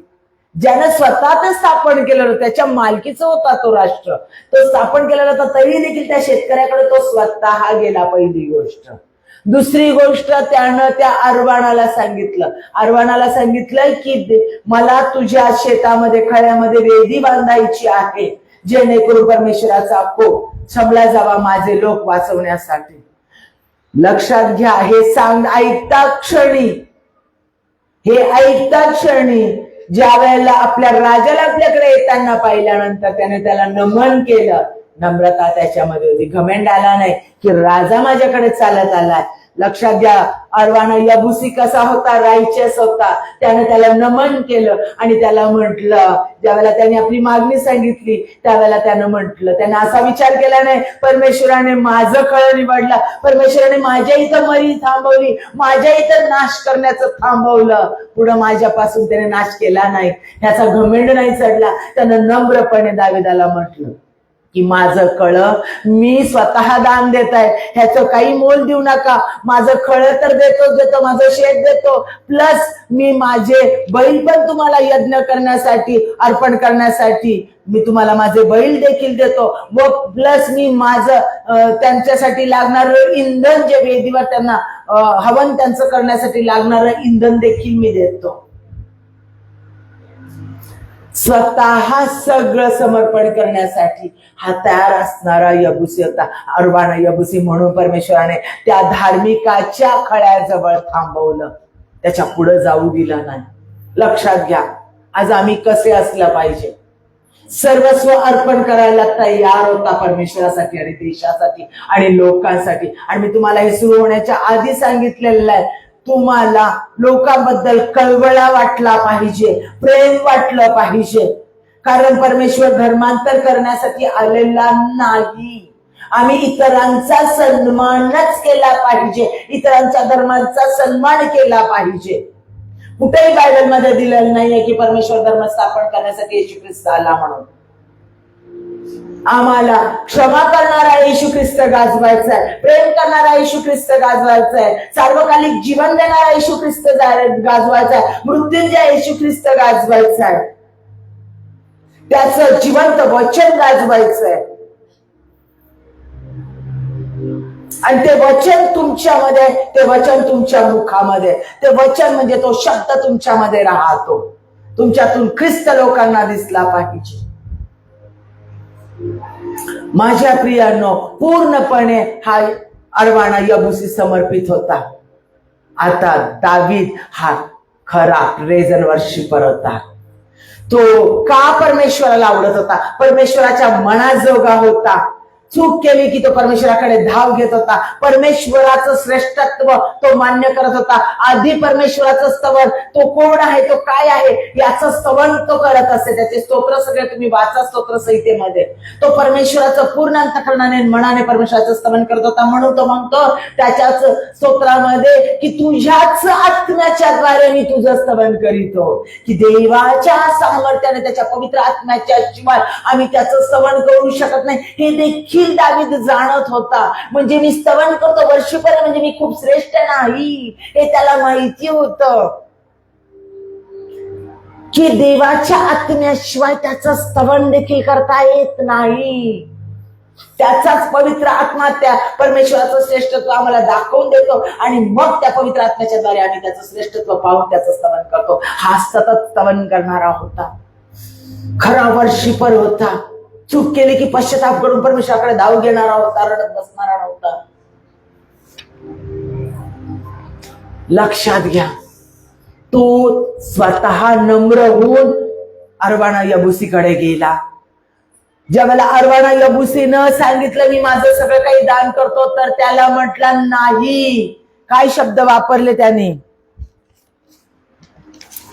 ज्यानं स्वतः ते स्थापन केलेलं, त्याच्या मालकीचं होता तो राष्ट्र, तो स्थापन केलेला होता, तरी देखील त्या शेतकऱ्याकडे तो स्वतः गेला. पहिली गोष्ट. दुसरी गोष्ट, त्यानं त्या अरवानाला सांगितलं की मला तुझ्या शेतामध्ये, खळ्यामध्ये वेदी बांधायची आहे, जेणेकरून परमेश्वराचा कोप शमला जावा माझे लोक वाचवण्यासाठी. लक्षात घ्या, हे ऐकता क्षणी ज्या वेळेला आपल्या राजाला आपल्याकडे येताना पाहिल्यानंतर त्याने त्याला नमन केलं. नम्रता त्याच्यामध्ये होती, घमेंड आला नाही की राजा माझ्याकडे चालत आलाय. लक्षात घ्या, अरवाना यबुसी कसा होता? रायचस होता. त्याने त्याला नमन केलं आणि त्याला म्हटलं, ज्यावेळेला त्याने आपली मागणी सांगितली त्यावेळेला त्यानं म्हटलं, त्याने असा विचार केला नाही परमेश्वराने माझं खळ निवडला, परमेश्वराने माझ्या इथं मरी थांबवली, माझ्या इथं नाश करण्याचं थांबवलं, पुढं माझ्यापासून त्याने नाश केला नाही, ह्याचा घमेंड नाही चढला. त्यानं नम्रपणे दाविदाला म्हटलं की माझं खळ मी स्वतः दान देत आहे, ह्याचं काही मोल देऊ नका. माझं खळ तर देतो, माझं शेत देतो, प्लस मी माझे बैल पण तुम्हाला यज्ञ करण्यासाठी, अर्पण करण्यासाठी मी तुम्हाला माझे बैल देखील देतो, व प्लस मी माझं त्यांच्यासाठी लागणारं इंधन, जे वेदीवर त्यांना हवन त्यांचं करण्यासाठी लागणारं इंधन देखील मी देतो. स्वतः सगळं समर्पण करण्यासाठी हा तयार असणारा यबुसी होता, अरवाना यबुसी. म्हणून परमेश्वराने त्या धार्मिकाच्या खळ्याजवळ थांबवलं, त्याच्या पुढे जाऊ दिला नाही. लक्षात घ्या, आज आम्ही कसे असलं पाहिजे? सर्वस्व अर्पण करायला तयार होता परमेश्वरासाठी आणि देशासाठी आणि लोकांसाठी. आणि मी तुम्हाला हे सुरू होण्याच्या आधी सांगितलेलं आहे, तुम्हाला लोकांबद्दल कळवळा वाटला पाहिजे, प्रेम वाटलं पाहिजे, कारण परमेश्वर धर्मांतर करण्यासाठी आलेला नाही. आम्ही इतरांचा सन्मानच केला पाहिजे, इतरांच्या धर्मांचा सन्मान केला पाहिजे. कुठेही बायबलमध्ये दिलेलं नाहीये की परमेश्वर धर्म स्थापन करण्यासाठी येशू ख्रिस्त आला म्हणून. आम्हाला क्षमा करणारा येशू ख्रिस्त गाजवायचा आहे, प्रेम करणारा येशू ख्रिस्त गाजवायचा आहे, सार्वकालिक जीवन देणारा येशू ख्रिस्त गाजवायचा आहे, मृत्युंजय येशू ख्रिस्त गाजवायचा आहे, त्याचं जिवंत वचन गाजवायचं आहे. आणि ते वचन तुमच्यामध्ये, ते वचन तुमच्या मुखामध्ये, ते वचन म्हणजे तो शब्द तुमच्यामध्ये राहतो. तुमच्यातून ख्रिस्त लोकांना दिसला पाहिजे. माझ्या प्रियांनो, पूर्णपणे हा अरवाना यबुसी समर्पित होता. आता दावीद हा खरा प्रेझेंट वर्शिपर होता. तो का परमेश्वराला आवडत होता? परमेश्वराच्या मनाजोगा होता. चूक केली की तो परमेश्वराकडे धाव घेत होता. परमेश्वराचं श्रेष्ठत्व तो मान्य करत होता. आधी परमेश्वराचं स्तवन, तो कोण आहे, तो काय आहे याचं स्तवन तो करत असे. त्याचे स्तोत्र सगळे तुम्ही वाचा स्तोत्र संहितेमध्ये. तो परमेश्वराचं पूर्ण अंतःकरणाने मनाने परमेश्वराचं स्तवन करत होता. म्हणून तो म्हणतो त्याच्याच स्तोत्रामध्ये की तुझ्याच आत्म्याच्या द्वारे मी तुझं स्तवन करीतो. की देवाच्या सामर्थ्याने, त्याच्या पवित्र आत्म्याच्या शिवाय आम्ही त्याचं स्तवन करू शकत नाही हे देखील दावीद जाणत होता. म्हणजे मी स्तवन करतो, वर्षभर म्हणजे मी खूप श्रेष्ठ नाही हे त्याला माहिती होतं. की देवाच्या आत्म्याशिवाय त्याचं स्तवन देखील करता येत नाही. त्याचाच पवित्र आत्मा त्या परमेश्वराचं श्रेष्ठत्व आम्हाला दाखवून देतो आणि मग त्या पवित्र आत्म्याच्या द्वारे आम्ही त्याचं श्रेष्ठत्व पाहून त्याचं स्तवन करतो. हा सतत स्तवन करणारा होता, खरा वर्षिपर होता. चूक केली की पश्चाताप करून परमेश्वराकडे धाव घेणारा होता, रडत बसणारा नव्हता. लक्षात घ्या, तो स्वतः नम्र होऊन अरवाना यबुसीकडे गेला. ज्यावेळेला अरवाना यबुसीनं सांगितलं मी माझं सगळं काही दान करतो, तर त्याला म्हटलं नाही. काय शब्द वापरले त्याने,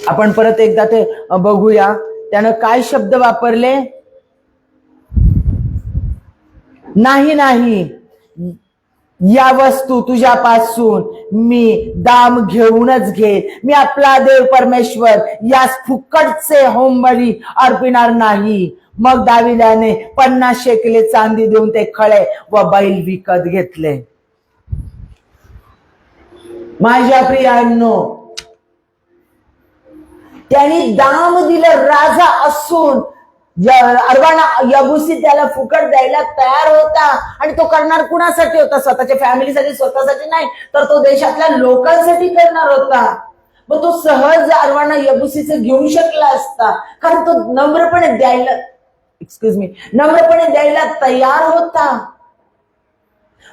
आपण परत एकदा ते बघूया. त्यानं काय शब्द वापरले? नाही नाही, या वस्तू तुझ्यापासून मी दाम घेऊनच घेईन. मी आपला देव परमेश्वर यास फुकटचे होमबळी अर्पिणार नाही. मग दाविदाने 50 शेकले चांदी देऊन ते खळे व बैल विकत घेतले. माझ्या प्रियांनो, त्यांनी दाम दिलं. राजा असून अरवाना यबुसी त्याला फुकट द्यायला तयार होता. आणि तो करणार कुणासाठी होता? स्वतःच्या फॅमिलीसाठी, स्वतःसाठी नाही, तर तो देशातल्या लोकांसाठी करणार होता. मग तो सहज अरवाना यबुसीचं घेऊ शकला असता, कारण तो नम्रपणे द्यायला तयार होता.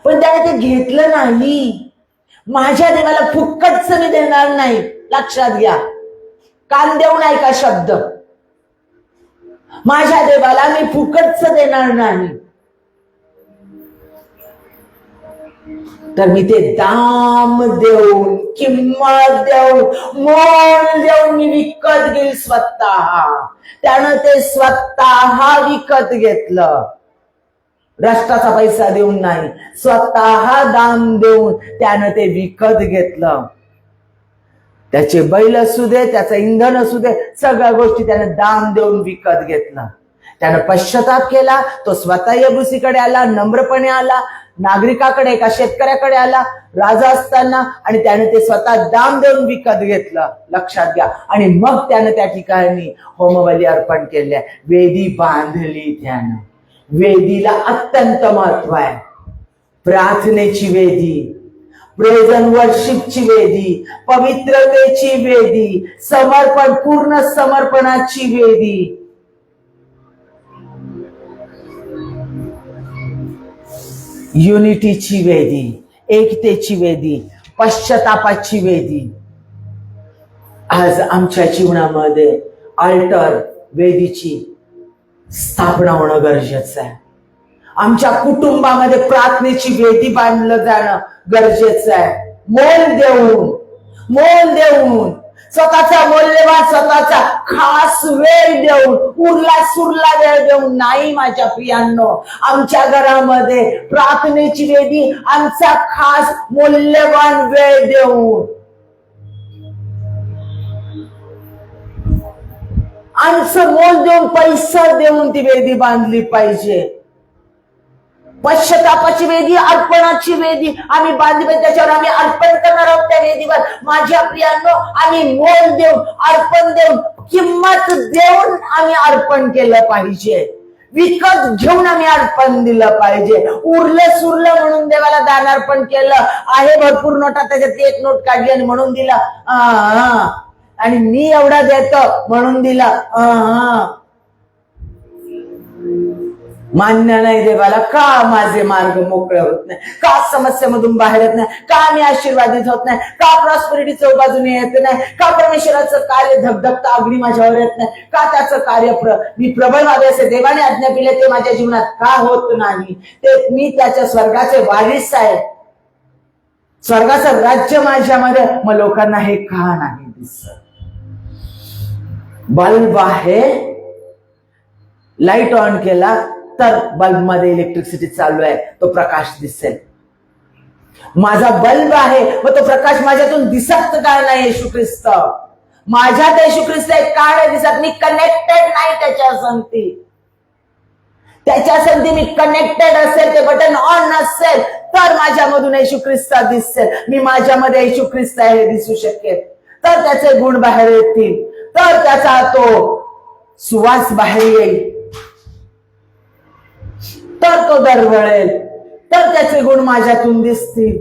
पण त्याने ते घेतलं नाही. माझ्या देवाला फुकटचं मी देणार नाही. लक्षात घ्या, कान देऊन ऐका शब्द. माझ्या देवाला मी फुकटचं देणार नाही, तर मी ते दाम देऊन, किंमत देऊन, मोल देऊन मी विकत घेईल स्वतः. त्यानं ते स्वतः विकत घेतलं. राष्ट्राचा पैसा देऊन नाही, स्वतः दाम देऊन त्यानं ते विकत घेतलं. त्याचे बैल असू दे, त्याचं इंधन असू दे, सगळ्या गोष्टी त्याने दाम देऊन विकत घेतलं. त्यानं पश्चाताप केला. तो स्वतः यबुसीकडे आला, नम्रपणे आला, नागरिकाकडे, एका शेतकऱ्याकडे आला राजा असताना, आणि त्याने ते स्वतः दाम देऊन विकत घेतलं. लक्षात घ्या. आणि मग त्यानं त्या ठिकाणी होमबली अर्पण केले, वेदी बांधली. त्यानं वेदीला अत्यंत महत्व आहे. प्रार्थनेची वेदी, प्रेझेंट वर्शिपची वेदी, पवित्रतेची वेदी, समर्पण, पूर्ण समर्पणाची वेदी. युनिटीची वेदी, एकतेची वेदी, पश्चातापाची वेदी. आज आमच्या जीवनामध्ये अल्टर वेदीची स्थापना होणं गरजेचं आहे. आमच्या कुटुंबामध्ये प्रार्थनेची वेदी बांधलं जाणं गरजेचं आहे. मोल देऊन स्वतःचा मौल्यवान, स्वतःचा खास वेळ देऊन, उरला सुरला वेळ देऊन नाही. माझ्या प्रियांनो, आमच्या घरामध्ये प्रार्थनेची वेदी, आमचा खास मौल्यवान वेळ देऊन, आमचं मोल देऊन, पैसा देऊन ती वेदी बांधली पाहिजे. पश्चातापाची वेदी, अर्पणाची वेदी आम्ही बांधली पाहिजे. त्याच्यावर आम्ही अर्पण करणार आहोत. त्या वेदीवर माझ्या प्रियांनो, आम्ही मोल देऊन, अर्पण देऊन, किंमत देऊन आम्ही अर्पण केलं पाहिजे. विकत घेऊन आम्ही अर्पण दिलं पाहिजे. उरलं सुरलं म्हणून देवाला दान अर्पण केलं आहे, भरपूर नोटा, त्याच्यात एक नोट काढली आणि म्हणून दिला. आणि मी एवढा देतो म्हणून दिला, मान्य नाही देवाला. का माझे मार्ग मोकळे होत नाही, का समस्येमधून बाहेर येत नाही, का मी आशीर्वादित होत नाही, का प्रॉस्पेरिटी चौबाजूने येत नाही, का परमेश्वराचं कार्य धगधगता अग्नी माझ्यावर येत नाही, का त्याचं कार्य मी प्रबळ व्हावे असे देवाने आज्ञा दिली ते माझ्या जीवनात का होत नाही. ते मी त्याच्या स्वर्गाचे वारिस आहे, स्वर्गाचं राज्य माझ्यामध्ये. मग लोकांना हे का नाही दिसत? बल्ब आहे, लाईट ऑन केला तर बल्ब मध्ये इलेक्ट्रिसिटी चालू आहे, तो प्रकाश दिसेल. माझा बल्ब आहे मग तो प्रकाश माझ्यातून दिसत का नाही? येशू ख्रिस्त माझ्यात, येशू ख्रिस्त का नाही दिसत? मी कनेक्टेड नाही त्याच्या संगती. त्याच्या संगती मी कनेक्टेड असेल, ते बटन ऑन नसेल तर माझ्यामधून येशू ख्रिस्त दिसेल. मी माझ्यामध्ये येशू ख्रिस्त आहे हे दिसू शकेल, तर त्याचे गुण बाहेर येतील, तर त्याचा तो सुवास बाहेर येईल, तर तो दरवळेल, तर त्याचे गुण माझ्यातून दिसतील.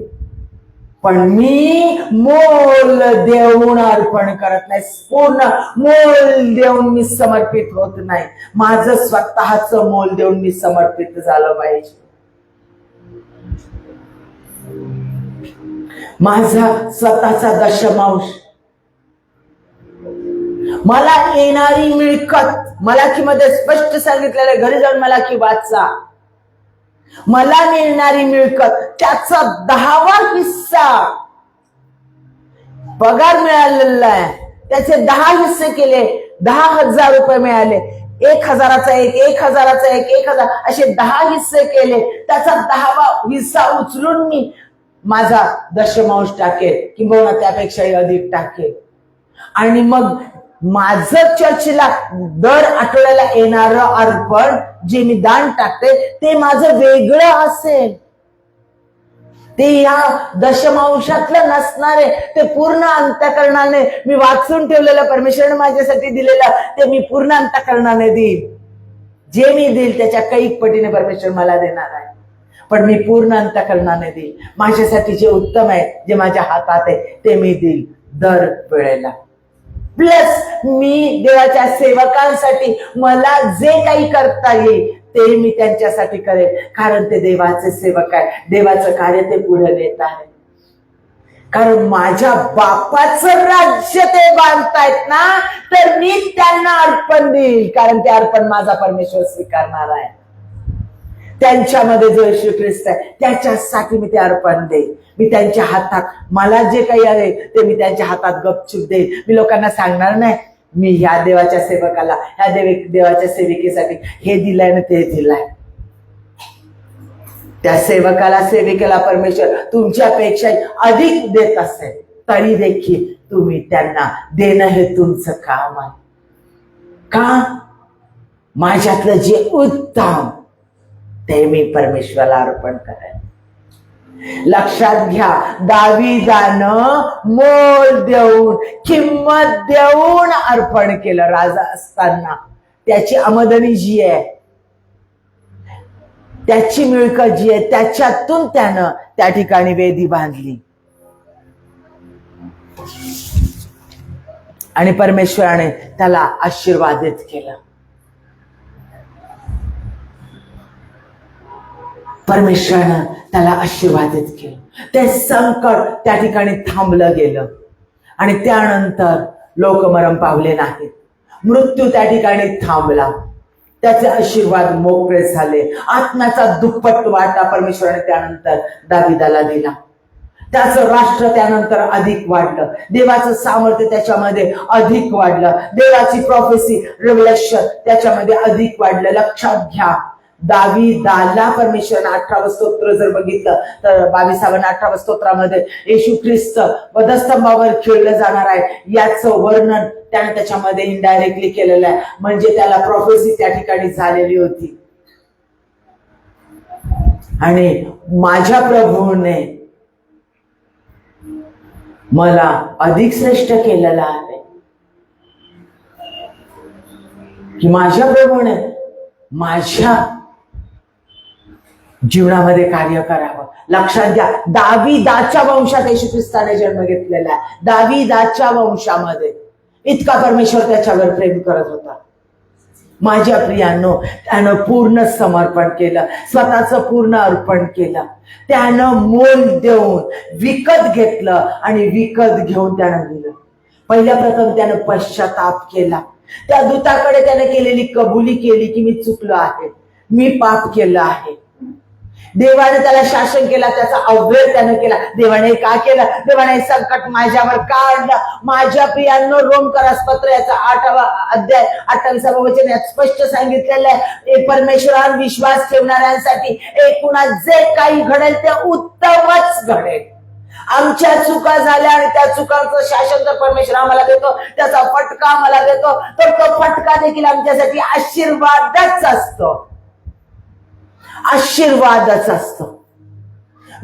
पण मी मोल देऊन अर्पण करत नाही, पूर्ण मोल देऊन मी समर्पित होत नाही. माझं स्वतःच मोल देऊन मी समर्पित झालं पाहिजे. माझा स्वतःचा दशमांश, मला येणारी मिळकत, मलाखीमध्ये स्पष्ट सांगितलेलं, घरी जाऊन मलाखी वाचा, मला मिळणारी मिळकत त्याचा 10वा हिस्सा पगार मिळालेला आहे, त्याचे 10 हिस्से केले, 10,000 रुपये मिळाले, 1,000चा एक, 1,000चा एक, 1,000 असे 10 हिस्से केले, त्याचा 10वा हिस्सा उचलून मी माझा दशमांश टाकेल, किंवा त्यापेक्षाही अधिक टाकेल. आणि मग माझं चर्चला दर आठवड्याला येणारं अर्पण जे मी दान टाकते ते माझं वेगळं असेल, ते या दशमांशातलं नसणारे, ते पूर्ण अंतःकरणाने मी वाचून ठेवलेलं, परमेश्वराने माझ्यासाठी दिलेलं ते मी पूर्ण अंतःकरणाने देईल. जे मी देईल त्याच्या कैक पटीने परमेश्वर मला देणार आहे, पण मी पूर्ण अंतःकरणाने देईल. माझ्यासाठी जे उत्तम आहे, जे माझ्या हातात आहे ते मी देईल दर वेळेला. प्लस मी देवाच्या सेवकांसाठी मला जे काही करता येईल ते मी त्यांच्यासाठी करेन, कारण ते देवाचे सेवक आहे, देवाचं कार्य ते पुढे नेत आहे. कारण माझ्या बापाचं राज्य ते बांधतायत ना, तर मी त्यांना अर्पण देईल, कारण ते अर्पण माझा परमेश्वर स्वीकारणार आहे. त्यांच्यामध्ये जो येशू ख्रिस्त आहे त्याच्यासाठी मी ते अर्पण देईन. मी त्यांच्या हातात, मला जे काही आहे ते मी त्यांच्या हातात गपचूप देईन. मी लोकांना सांगणार नाही मी ह्या देवाच्या सेवकाला, ह्या देवाच्या सेविकेसाठी हे दिलंय ना ते दिलंय. त्या सेवकाला, सेविकेला परमेश्वर तुमच्यापेक्षा अधिक देत असेल तरी देखील तुम्ही त्यांना देणं हे तुमचं काम आहे. का? माझ्यातलं जे उत्तम ते मी परमेश्वराला अर्पण करेन. लक्षात घ्या, दाविदानं मोल देऊन, किंमत देऊन अर्पण केलं. राजा असताना त्याची आमदनी जी आहे, त्याची मिळकत जी आहे, त्याच्यातून त्यानं त्या ठिकाणी वेदी बांधली आणि परमेश्वराने त्याला आशीर्वादित केलं. परमेश्वरानं त्याला आशीर्वादित केलं. ते संकट त्या ठिकाणी थांबलं गेलं आणि त्यानंतर लोक मरण पावले नाहीत. मृत्यू त्या ठिकाणी थांबला. त्याचे आशीर्वाद मोकळे झाले. आत्म्याचा दुप्पट वाटा परमेश्वराने त्यानंतर दाविदाला दिला. त्याचं राष्ट्र त्यानंतर अधिक वाढलं. देवाचं सामर्थ्य त्याच्यामध्ये अधिक वाढलं. देवाची प्रोफेसी, रिव्हलेशन त्याच्यामध्ये अधिक वाढलं. लक्षात घ्या, दाविदाला परमेश्वराने 18वं स्तोत्र जर बघितलं तर 22व्या आणि 18व्या स्तोत्रामध्ये येशू ख्रिस्त वधस्तंभावर खेळलं जाणार आहे याचं वर्णन त्याने त्याच्यामध्ये इनडायरेक्टली केलेलं आहे. म्हणजे त्याला प्रोफेसी त्या ठिकाणी झालेली होती. आणि माझ्या प्रभूने मला अधिक श्रेष्ठ केलेलं आहे, की माझ्या प्रभूने माझ्या जीवनामध्ये कार्य करावं. लक्षात घ्या, दाविदाच्या वंशात येशू ख्रिस्ताने जन्म घेतलेला आहे. दाविदाच्या वंशामध्ये इतका परमेश्वर त्याच्यावर प्रेम करत होता. माझ्या प्रियांनो, त्यानं पूर्ण समर्पण केलं, स्वतःचं पूर्ण अर्पण केलं. त्यानं मोल देऊन विकत घेतलं आणि विकत घेऊन त्यानं दिलं. पहिल्या प्रथम त्यानं पश्चाताप केला. त्या दूताकडे त्याने केलेली कबुली केली की मी चुकलो आहे, मी पाप केलं आहे. देवाने त्याला शासन केला, त्याचा अवहेर त्यानं केला. देवाने का केलं? देवाने संकट माझ्यावर काढलं. माझ्या प्रियांनो, रोमकरास पत्र याचा 8वा अध्याय 28वा वचन यात स्पष्ट सांगितलेलं आहे, परमेश्वरावर विश्वास ठेवणाऱ्यांसाठी एकूणा जे काही घडेल ते उत्तमच घडेल. आमच्या चुका झाल्या आणि त्या चुकांचं शासन जर परमेश्वर आम्हाला देतो, त्याचा फटका आम्हाला देतो, तर तो फटका देखील आमच्यासाठी आशीर्वादच असतो, आशीर्वादच असतो.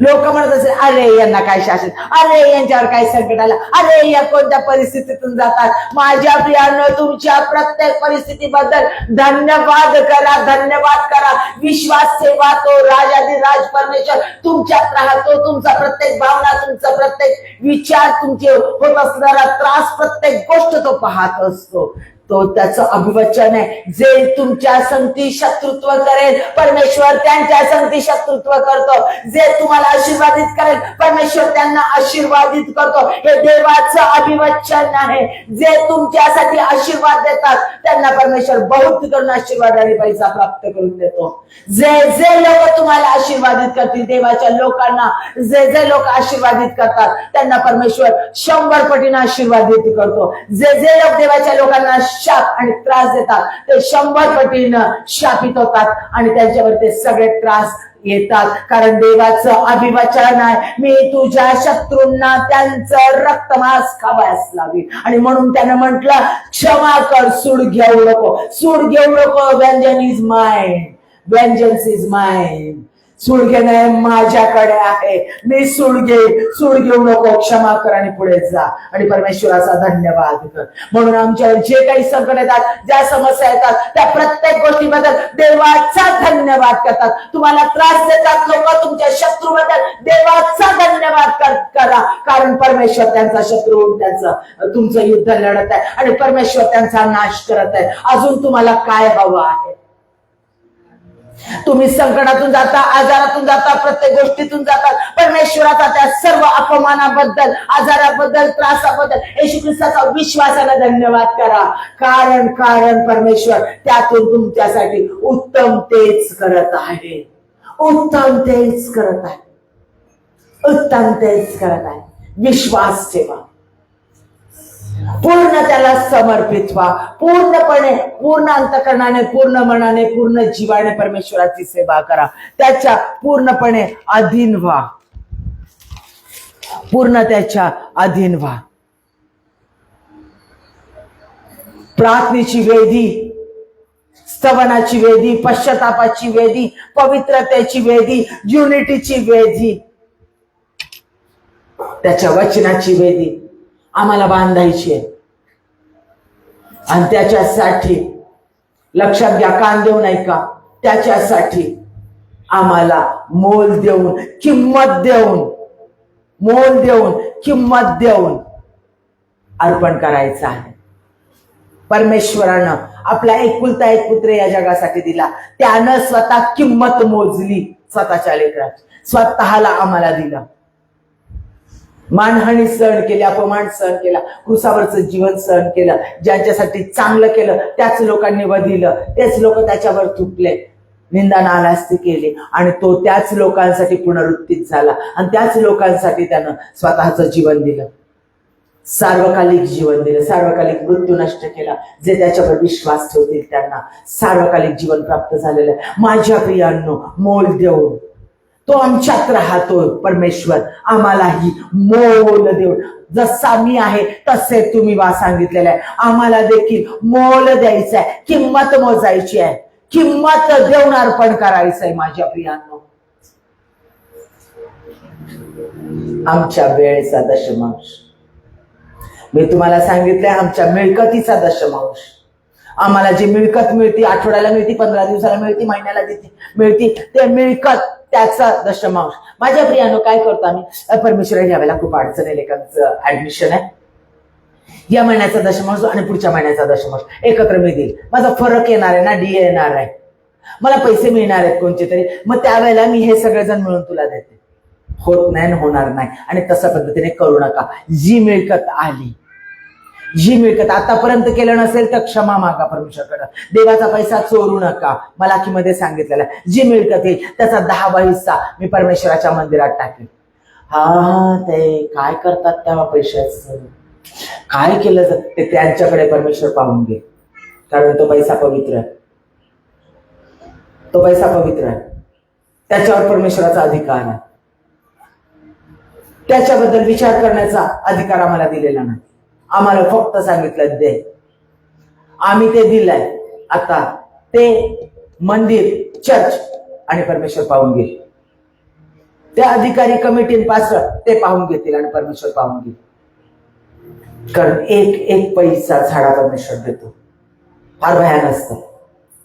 लोक म्हणत असेल, अरे यांना काय शासन, अरे यांच्यावर काय संकट आलं, अरे या कोणत्या परिस्थितीतून जातात. माझ्या प्रियांनो, तुमच्या प्रत्येक परिस्थितीबद्दल धन्यवाद करा, धन्यवाद करा. विश्वास ठेवा, तो राजाधिराज परमेश्वर तुमच्यात राहतो. तुमचा प्रत्येक भावना, तुमचा प्रत्येक विचार, तुमचे होत असणारा त्रास, प्रत्येक गोष्ट तो पाहत असतो. तो त्याचं अभिवचन आहे, जे तुमच्या संगती शत्रुत्व करेल परमेश्वर त्यांच्या संगती शत्रुत्व करतो. जे तुम्हाला आशीर्वादित करेल परमेश्वर त्यांना आशीर्वादित करतो. हे देवाचं अभिवचन आहे. जे तुमच्यासाठी आशीर्वाद देतात त्यांना परमेश्वर बहुत करून आशीर्वाद आणि पैसा प्राप्त करून देतो. जे जे लोक तुम्हाला आशीर्वादित करतील, देवाच्या लोकांना जे जे लोक आशीर्वादित करतात त्यांना परमेश्वर 100 पटीने आशीर्वादित करतो. जे जे लोक देवाच्या लोकांना शाप आणि त्रास देतात ते 100 पटीनं शापित होतात आणि त्यांच्यावर ते सगळे त्रास येतात. कारण देवाचं अभिवचन आहे, मी तुझ्या शत्रूंना त्यांचं रक्तमांस खावयास लावी. आणि म्हणून त्यानं म्हटलं, क्षमा कर, सूड घेऊ नको, सूड घेऊ नको. वेंजन इज माइन, वेंजन्स इज माइन. सूड घेणं माझ्याकडे आहे, मी सूड घेऊ नको, क्षमा कर आणि पुढे जा आणि परमेश्वराचा धन्यवाद कर. म्हणून आमच्या जे काही संकट येतात, ज्या समस्या येतात, त्या प्रत्येक गोष्टीबद्दल देवाचा धन्यवाद करतात. तुम्हाला त्रास देतात लोक, तुमच्या शत्रूबद्दल देवाचा धन्यवाद करा. कारण परमेश्वर त्यांचा शत्रू, त्यांचं तुमचं युद्ध लढत आहे आणि परमेश्वर त्यांचा नाश करत आहे. अजून तुम्हाला काय हवं आहे? तुम्ही संकटातून जाता, आजारातून जाता, प्रत्येक गोष्टीतून जातात. परमेश्वराचा त्या सर्व अपमानाबद्दल, आजाराबद्दल, त्रासाबद्दल येशू ख्रिस्ताचा विश्वासाने धन्यवाद करा. कारण परमेश्वर त्यातून तुमच्यासाठी उत्तम तेच करत आहे, उत्तम तेच करत आहे, उत्तम तेच करत आहे. विश्वास ठेवा, पूर्ण त्याला समर्पित व्हा, पूर्णपणे, पूर्ण अंतःकरणाने, पूर्ण मनाने, पूर्ण जीवाने परमेश्वराची सेवा करा. त्याच्या पूर्णपणे अधीन व्हा, पूर्ण त्याच्या अधीन व्हा. प्रार्थनेची वेदी, स्तवनाची वेदी, पश्चातापाची वेदी, पवित्रतेची वेदी, युनिटीची वेदी, त्याच्या वचनाची वेदी आम्हाला बांधायची आहे. आणि त्याच्यासाठी लक्षात घ्या, कान देऊ नाही का, त्याच्यासाठी आम्हाला मोल देऊन, किंमत देऊन, मोल देऊन, किंमत देऊन अर्पण करायचं आहे. परमेश्वरानं आपला एकुलता एक पुत्र या जगासाठी दिला. त्यानं स्वतः किंमत मोजली, स्वतःच्या लेकराची, स्वतःला आम्हाला दिलं. मानहानी सहन केली, अपमान सहन केला, क्रुसावरचं जीवन सहन केलं. ज्यांच्यासाठी चांगलं केलं त्याच लोकांनी वधिलं, तेच लोक त्याच्यावर तुटले, निंदा नालास्ती केली आणि तो त्याच लोकांसाठी पुनरुत्थित झाला आणि त्याच लोकांसाठी त्यानं स्वतःचं जीवन दिलं, सार्वकालिक जीवन दिलं, सार्वकालिक मृत्यू नष्ट केला. जे त्याच्यावर विश्वास ठेवतील त्यांना सार्वकालिक जीवन प्राप्त झालेलं आहे. माझ्या प्रियांनो, मोल देऊन तो आमच्यात राहतो. परमेश्वर आम्हालाही मोल देऊन, जसा मी आहे तसे तुम्ही वा सांगितलेलं आहे. आम्हाला देखील मोल द्यायचं आहे, किंमत मोजायची आहे, किंमत देऊन अर्पण करायचं आहे. माझ्या प्रियांनो, आमच्या वेळेचा दशमांश, मी तुम्हाला सांगितलंय, आमच्या मिळकतीचा दशमांश. आम्हाला जी मिळकत मिळते, आठवड्याला मिळते, 15 दिवसाला मिळते, महिन्याला मिळते, ते मिळकत त्याचा दशमांश. माझ्या प्रियानो, काय करतो आम्ही? परमेश्वर ह्या वेळेला खूप अडचण आहे, लेखांचं ऍडमिशन आहे, या महिन्याचा दशमांश आणि पुढच्या महिन्याचा दशमांश एकत्र मी देईल. माझा फरक येणार आहे ना, डीए येणार आहे, मला पैसे मिळणार आहेत कोणते तरी, मग त्यावेळेला मी हे सगळेजण मिळून तुला देते. होत नाही, होणार नाही. आणि तशा पद्धतीने करू नका. जी मिळकत आली, जी मिळकत आतापर्यंत केलं नसेल तर क्षमा मागा परमेश्वरकडे. देवाचा पैसा चोरू नका. मलाखीमध्ये सांगितलेलं जी मिळकत येईल त्याचा 10वा हिस्सा मी परमेश्वराच्या मंदिरात टाकेल. हा, ते काय करतात त्या पैशाचं, काय केलं ते त्यांच्याकडे परमेश्वर पाहून घे. कारण तो पैसा पवित्र आहे, तो पैसा पवित्र आहे, त्याच्यावर परमेश्वराचा अधिकार आहे. त्याच्याबद्दल विचार करण्याचा अधिकार आम्हाला दिलेला नाही. आम्हाला फक्त सांगितलं दे, आम्ही ते दिलंय. आता ते मंदिर, चर्च आणि परमेश्वर पाहून घे. त्या अधिकारी कमिटीपासून ते पाहून घेतील आणि परमेश्वर पाहून घेईल. कारण एक एक पैसा झाडा परमेश्वर देतो. फार भयान असतं,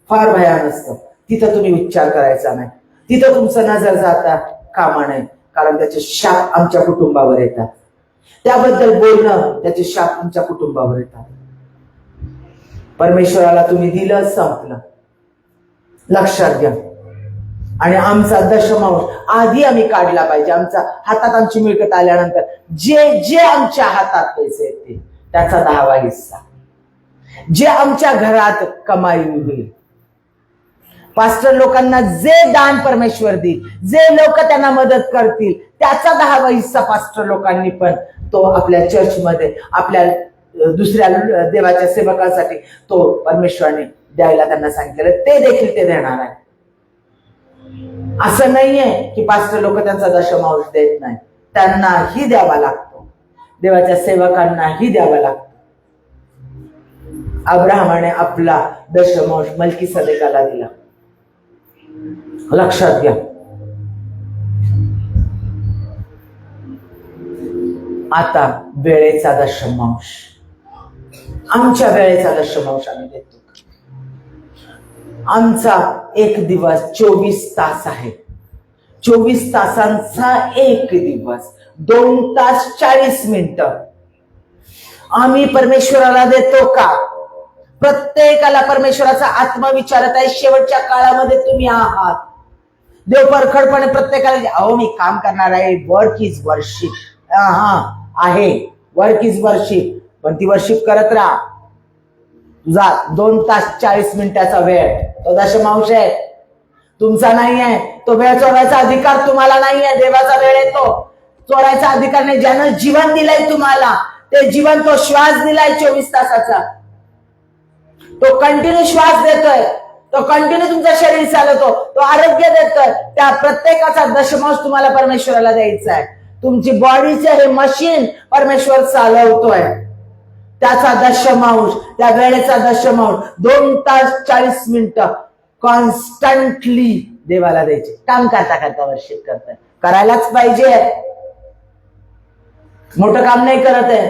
फार भयान असतं. तिथं तुम्ही उच्चार करायचा नाही, तिथं तुमचं नजर जाता कामा नये. कारण त्याचे शाप आमच्या कुटुंबावर येतात. त्याबद्दल बोलणं, त्याचे शाप आमच्या कुटुंबावर येतात. परमेश्वराला तुम्ही दिलं, संपलं. लक्षात घ्या. आणि आमचा दशमांश आधी आम्ही काढला पाहिजे. आमचा हातात आमची मिळकत आल्यानंतर जे जे आमच्या हातात पैसे येतील त्याचा 10वा हिस्सा, जे आमच्या घरात कमाई होईल. पास्टर लोकांना जे दान परमेश्वर देईल, जे लोक त्यांना मदत करतील त्याचा 10वा हिस्सा पास्टर लोकांनी पण तो आपल्या चर्चमध्ये, आपल्या दुसऱ्या देवाच्या सेवकांसाठी तो परमेश्वराने द्यायला त्यांना सांगितलेलं, ते देखील ते देणार आहे. असं नाहीये की पास्टर लोक त्यांचा दशमांश देत नाही. त्यांनाही द्यावा लागतो, देवाच्या सेवकांनाही द्यावा लागतो. अब्राहमाने आपला दशमांश मल्कीसदेकाला दिला. लक्षात घ्या. आता वेळेचा दशमांश, आमच्या वेळेचा दशमांश आम्ही देतो. आमचा एक दिवस 24 तास आहे. 24 तासांचा एक दिवस, 2 तास 40 मिनिटं आम्ही परमेश्वराला देतो का? प्रत्येकाला परमेश्वराचा आत्मा विचारत आहे. शेवटच्या काळामध्ये तुम्ही आहात. देव परखडपणे प्रत्येकाला, अहो मी काम करणार आहे, वर्क इज वर्शिप. आहे, वर्क इज वर्शिप, पण ती वर्शिप करत राहा. तुझा 2 तास 40 मिनिटाचा वेळ तो दशमांश आहे, तुमचा नाही आहे. तो वेळ चोरायचा अधिकार तुम्हाला नाही आहे. देवाचा वेळ आहे, तो चोरायचा अधिकार नाही. ज्यानं जीवन दिलंय तुम्हाला, ते जीवन, तो श्वास दिलाय 24 तासाचा, तो कंटिन्यू श्वास देतोय, तो कंटिन्यू तुमचं शरीर चालवतो, तो आरोग्य देतोय. त्या प्रत्येकाचा दशमांश तुम्हाला परमेश्वराला द्यायचा आहे. तुमची बॉडीचे हे मशीन परमेश्वर चालवतोय, त्याचा दशमांश, त्या वेळेचा दशमांश 2 तास 40 मिनिटं कॉन्स्टंटली देवाला द्यायचे. काम करता करता वर्शिप करताय, करायलाच पाहिजे. मोठं काम नाही करत आहे,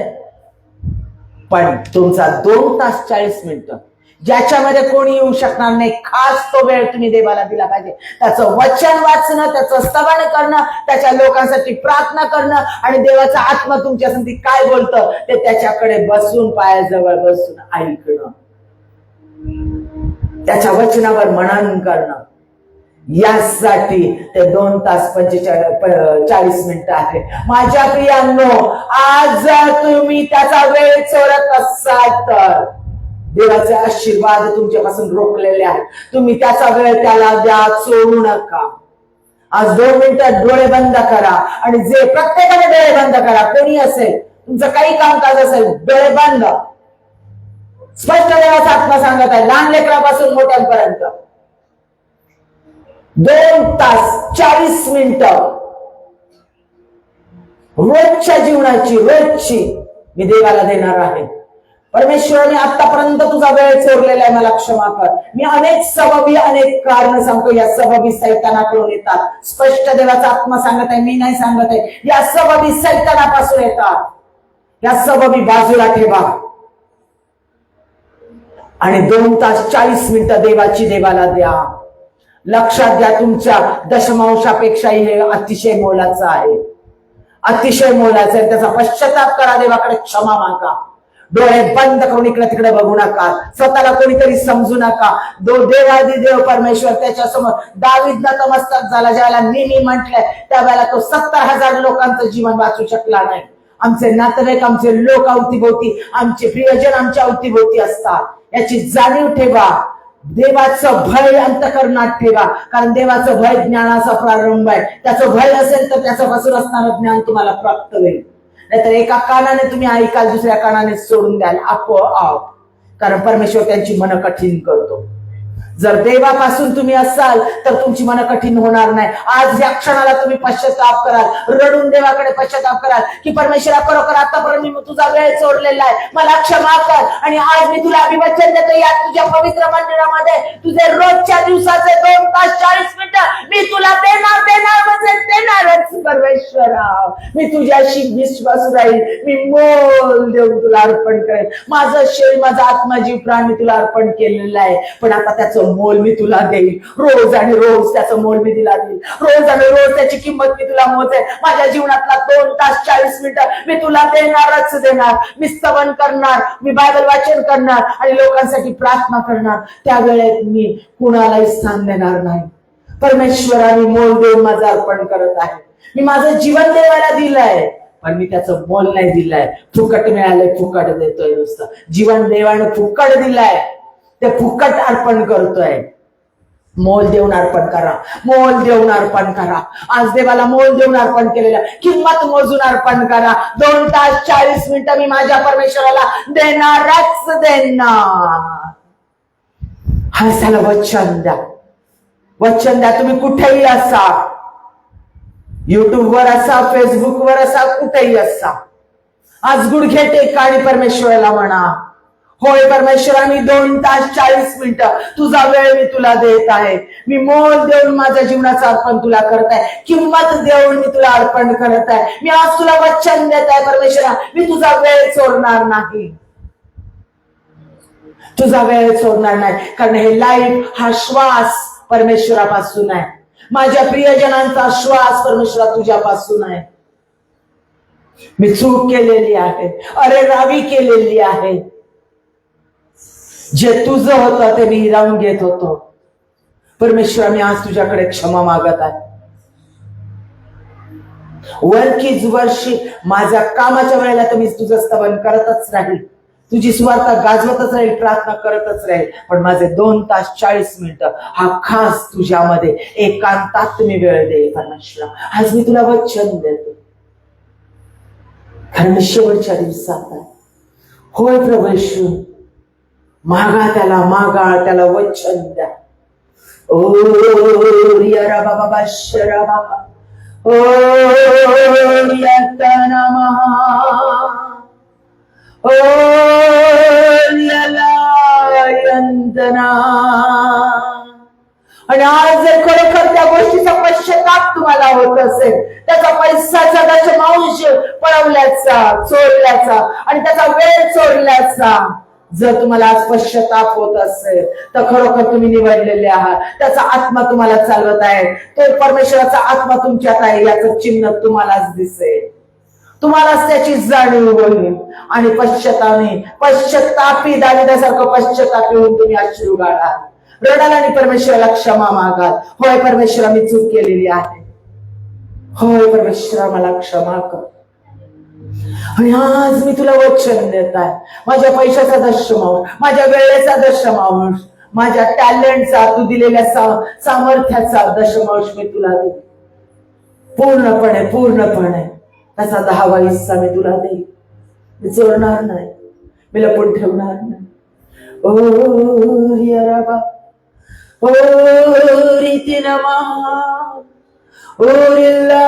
पण तुमचा 2 तास 40 मिनिटं ज्याच्यामध्ये कोणी येऊ शकणार नाही, खास तो वेळ तुम्ही देवाला दिला पाहिजे. त्याचं वचन वाचणं, त्याचं स्तवन करणं, त्याच्या लोकांसाठी प्रार्थना करणं, आणि देवाचा आत्मा तुमच्यासाठी काय बोलतं ते त्याच्याकडे बसून, पायाजवळ बसून ऐकणं, त्याच्या वचनावर मनन करणं. यासाठी ते 2 तास 40 मिनिटं आहे. माझ्या प्रियांनो, आज जर तुम्ही त्याचा वेळ चोरत असाल तर देवाचे आशीर्वाद तुमच्यापासून रोखलेले आहेत. तुम्ही त्याचा वेळ त्याला द्या, चोरू नका. आज 2 मिनिटं डोळे बंद करा, आणि जे प्रत्येकाने डोळे बंद करा, कोणी असेल, तुमचं काही कामकाज असेल, डोळे बंद. स्पष्ट देवाचा आत्मा सांगत आहे, लहान लेकरापासून मोठ्यांपर्यंत 2 तास 40 मिनिटं रोजच्या जीवनाची, रोजची मी देवाला देणार आहे. परमेश्वराने आतापर्यंत तुझा वेळ चोरलेला आहे, मला क्षमा कर. मी अनेक सबबी, अनेक कारण सांगतो. या सबबी सैतानाकडून येतात. स्पष्ट देवाचा आत्मा सांगत आहे, मी नाही सांगत आहे. या सबबी सैतानापासून येतात. या सबबी बाजूला ठेवा आणि 2 तास 40 मिनिटं देवाची देवाला द्या. लक्षात घ्या, तुमच्या दशमांशापेक्षाही हे अतिशय मोलाचं आहे, अतिशय मोलाचं आहे. त्याचा पश्चाताप करा, देवाकडे क्षमा मागा. डोळे बंद करून इकडे तिकडे बघू नका, स्वतःला कोणीतरी समजू नका. देवादी देव परमेश्वर त्याच्या समोर दावीद नतमस्तक झाला. ज्यावेळेला मी म्हटलंय त्यावेळेला तो 70,000 लोकांचं जीवन वाचू शकला नाही. आमचे नातेवाईक, आमचे लोक अवतीभोवती, आमचे प्रियजन आमच्या अवतीभोवती असतात. याची जाणीव ठेवा. देवाचं भय अंतःकरणात ठेवा, कारण देवाचं भय ज्ञानाचा प्रारंभ आहे. त्याचं भय असेल तर त्याच्यापासून असणारं ज्ञान तुम्हाला प्राप्त होईल. नाहीतर एका कानाने तुम्ही ऐकाल, दुसऱ्या कानाने सोडून द्याल आपोआप, कारण परमेश्वर त्यांची मन कठीण करतो. जर देवापासून तुम्ही असाल तर तुमची मन कठीण होणार नाही. आज या क्षणाला तुम्ही पश्चाताप कराल, रडून देवाकडे पश्चाताप कराल की परमेश्वरा खरोखर आतापर्यंत मी तुझा वेळ चोरलेला आहे, मला क्षमा कर. आणि आज मी तुला अभिवचन देतो, या तुझ्या पवित्र मंदिरामध्ये तुझे रोजच्या दिवसाचे 2 तास 40 मिनिटं मी तुला देणार म्हणजे देणारच. परमेश्वरा, मी तुझ्याशी विश्वास राहील, मी मोल देऊन तुला अर्पण करेन. माझं शरीर, माझा आत्मा, जीव, प्राण मी तुला अर्पण केलेलं आहे, पण आता त्याचं मोल मी तुला देईल. रोज आणि रोज त्याचं मोल मी तुला देईल. रोज आणि रोज त्याची किंमत मी तुला मोजेन. माझ्या जीवनातला 2 तास 40 मिनिटं मी तुला देणारच देणार. मी स्तवन करणार, मी बायबल वाचन करणार आणि लोकांसाठी प्रार्थना करणार. त्यावेळेत मी कुणालाही स्थान देणार नाही. परमेश्वराने मोल देऊन माझं अर्पण करत आहे. मी माझं जीवन देवाला दिलंय, पण मी त्याचं मोल नाही दिलंय. फुकट मिळालंय, फुकट देतोय. नुसतं जीवन देवाने फुकट दिलंय, ते फुकट अर्पण करतोय. मोल देऊन अर्पण करा, मोल देऊन अर्पण करा. आज देवाला मोल देऊन अर्पण केलेलं, किंमत मोजून अर्पण करा. 2 तास 40 मिनिटं मी माझ्या परमेश्वराला देणारच देणार. हा झालं वचन द्या. वचन द्या. तुम्ही कुठेही असा, युट्यूबवर असा, फेसबुकवर असा, कुठेही असा, आज गुडघे टेका आणि परमेश्वराला म्हणा, होय परमेश्वरा, मी 2 तास 40 मिनिटं तुझा वेळ मी तुला देत आहे. मी मोल देऊन माझ्या जीवनाचं अर्पण तुला करत आहे, किंमत देऊन मी तुला अर्पण करत आहे. मी आज तुला वचन देत आहे परमेश्वरा, मी तुझा वेळ चोरणार नाही, तुझा वेळ चोरणार नाही. कारण हे लाईफ, हा श्वास परमेश्वरापासून आहे. माझ्या प्रियजनांचा श्वास परमेश्वरा तुझ्यापासून आहे. मी चूक केलेली आहे, अरे रावी केलेली आहे. जे तुझं होतं ते मी हिरावून घेत होतो. परमेश्वरा, मी आज तुझ्याकडे क्षमा मागत आहे. वर्षीच वर्षी माझ्या कामाच्या वेळेला तर मी तुझं स्तवन करतच राहील, तुझी सुवार्ता गाजवतच राहील, प्रार्थना करतच राहील. पण माझे 2 तास 40 मिनिटं हा खास तुझ्यामध्ये एकांतात मी वेळ दे. परमेश्वरा, आज मी तुला वचन देतो, कारण शेवटच्या दिवसात आहे. होय प्रभू येशू, मागा त्याला, मागा त्याला वचन द्या. ओ रिया बाबा शरा बाबा, ओ रिया ओ यंतना. आणि आज जर खरोखर त्या गोष्टीचा पश्चाताप तुम्हाला होत असेल, त्याचा पैसाचा दशमांश पळवल्याचा, चोरल्याचा आणि त्याचा वेळ चोरल्याचा जर तुम्हाला आज पश्चाताप होत असेल, तर खरोखर तुम्ही निवडलेले आहात. त्याचा आत्मा तुम्हाला चालवत आहे, तो परमेश्वराचा आत्मा तुमच्यात आहे, याचं चिन्ह तुम्हालाच दिसेल, तुम्हालाच त्याची जाणीव होईल. आणि पश्चातापी दाविदासारखं पश्चातापी होऊन तुम्ही अश्रू गाळाल, रडाल आणि परमेश्वराला क्षमा मागाल. होय परमेश्वरा, मी चूक केलेली आहे, होय परमेश्वरा मला क्षमा कर. आणि आज मी तुला वचन देत आहे, माझ्या पैशाचा दशमांश, माझ्या वेळेचा दशमांश, माझ्या टॅलेंटचा, तू दिलेल्या सामर्थ्याचा दशमांश मी तुला दे. पूर्णपणे पूर्णपणे त्याचा 10वा हिस्सा मी तुला देईल. मी चोरणार नाही, मी लपून ठेवणार नाही. ओ रिया ओ रीती नमा ओ रिल्ला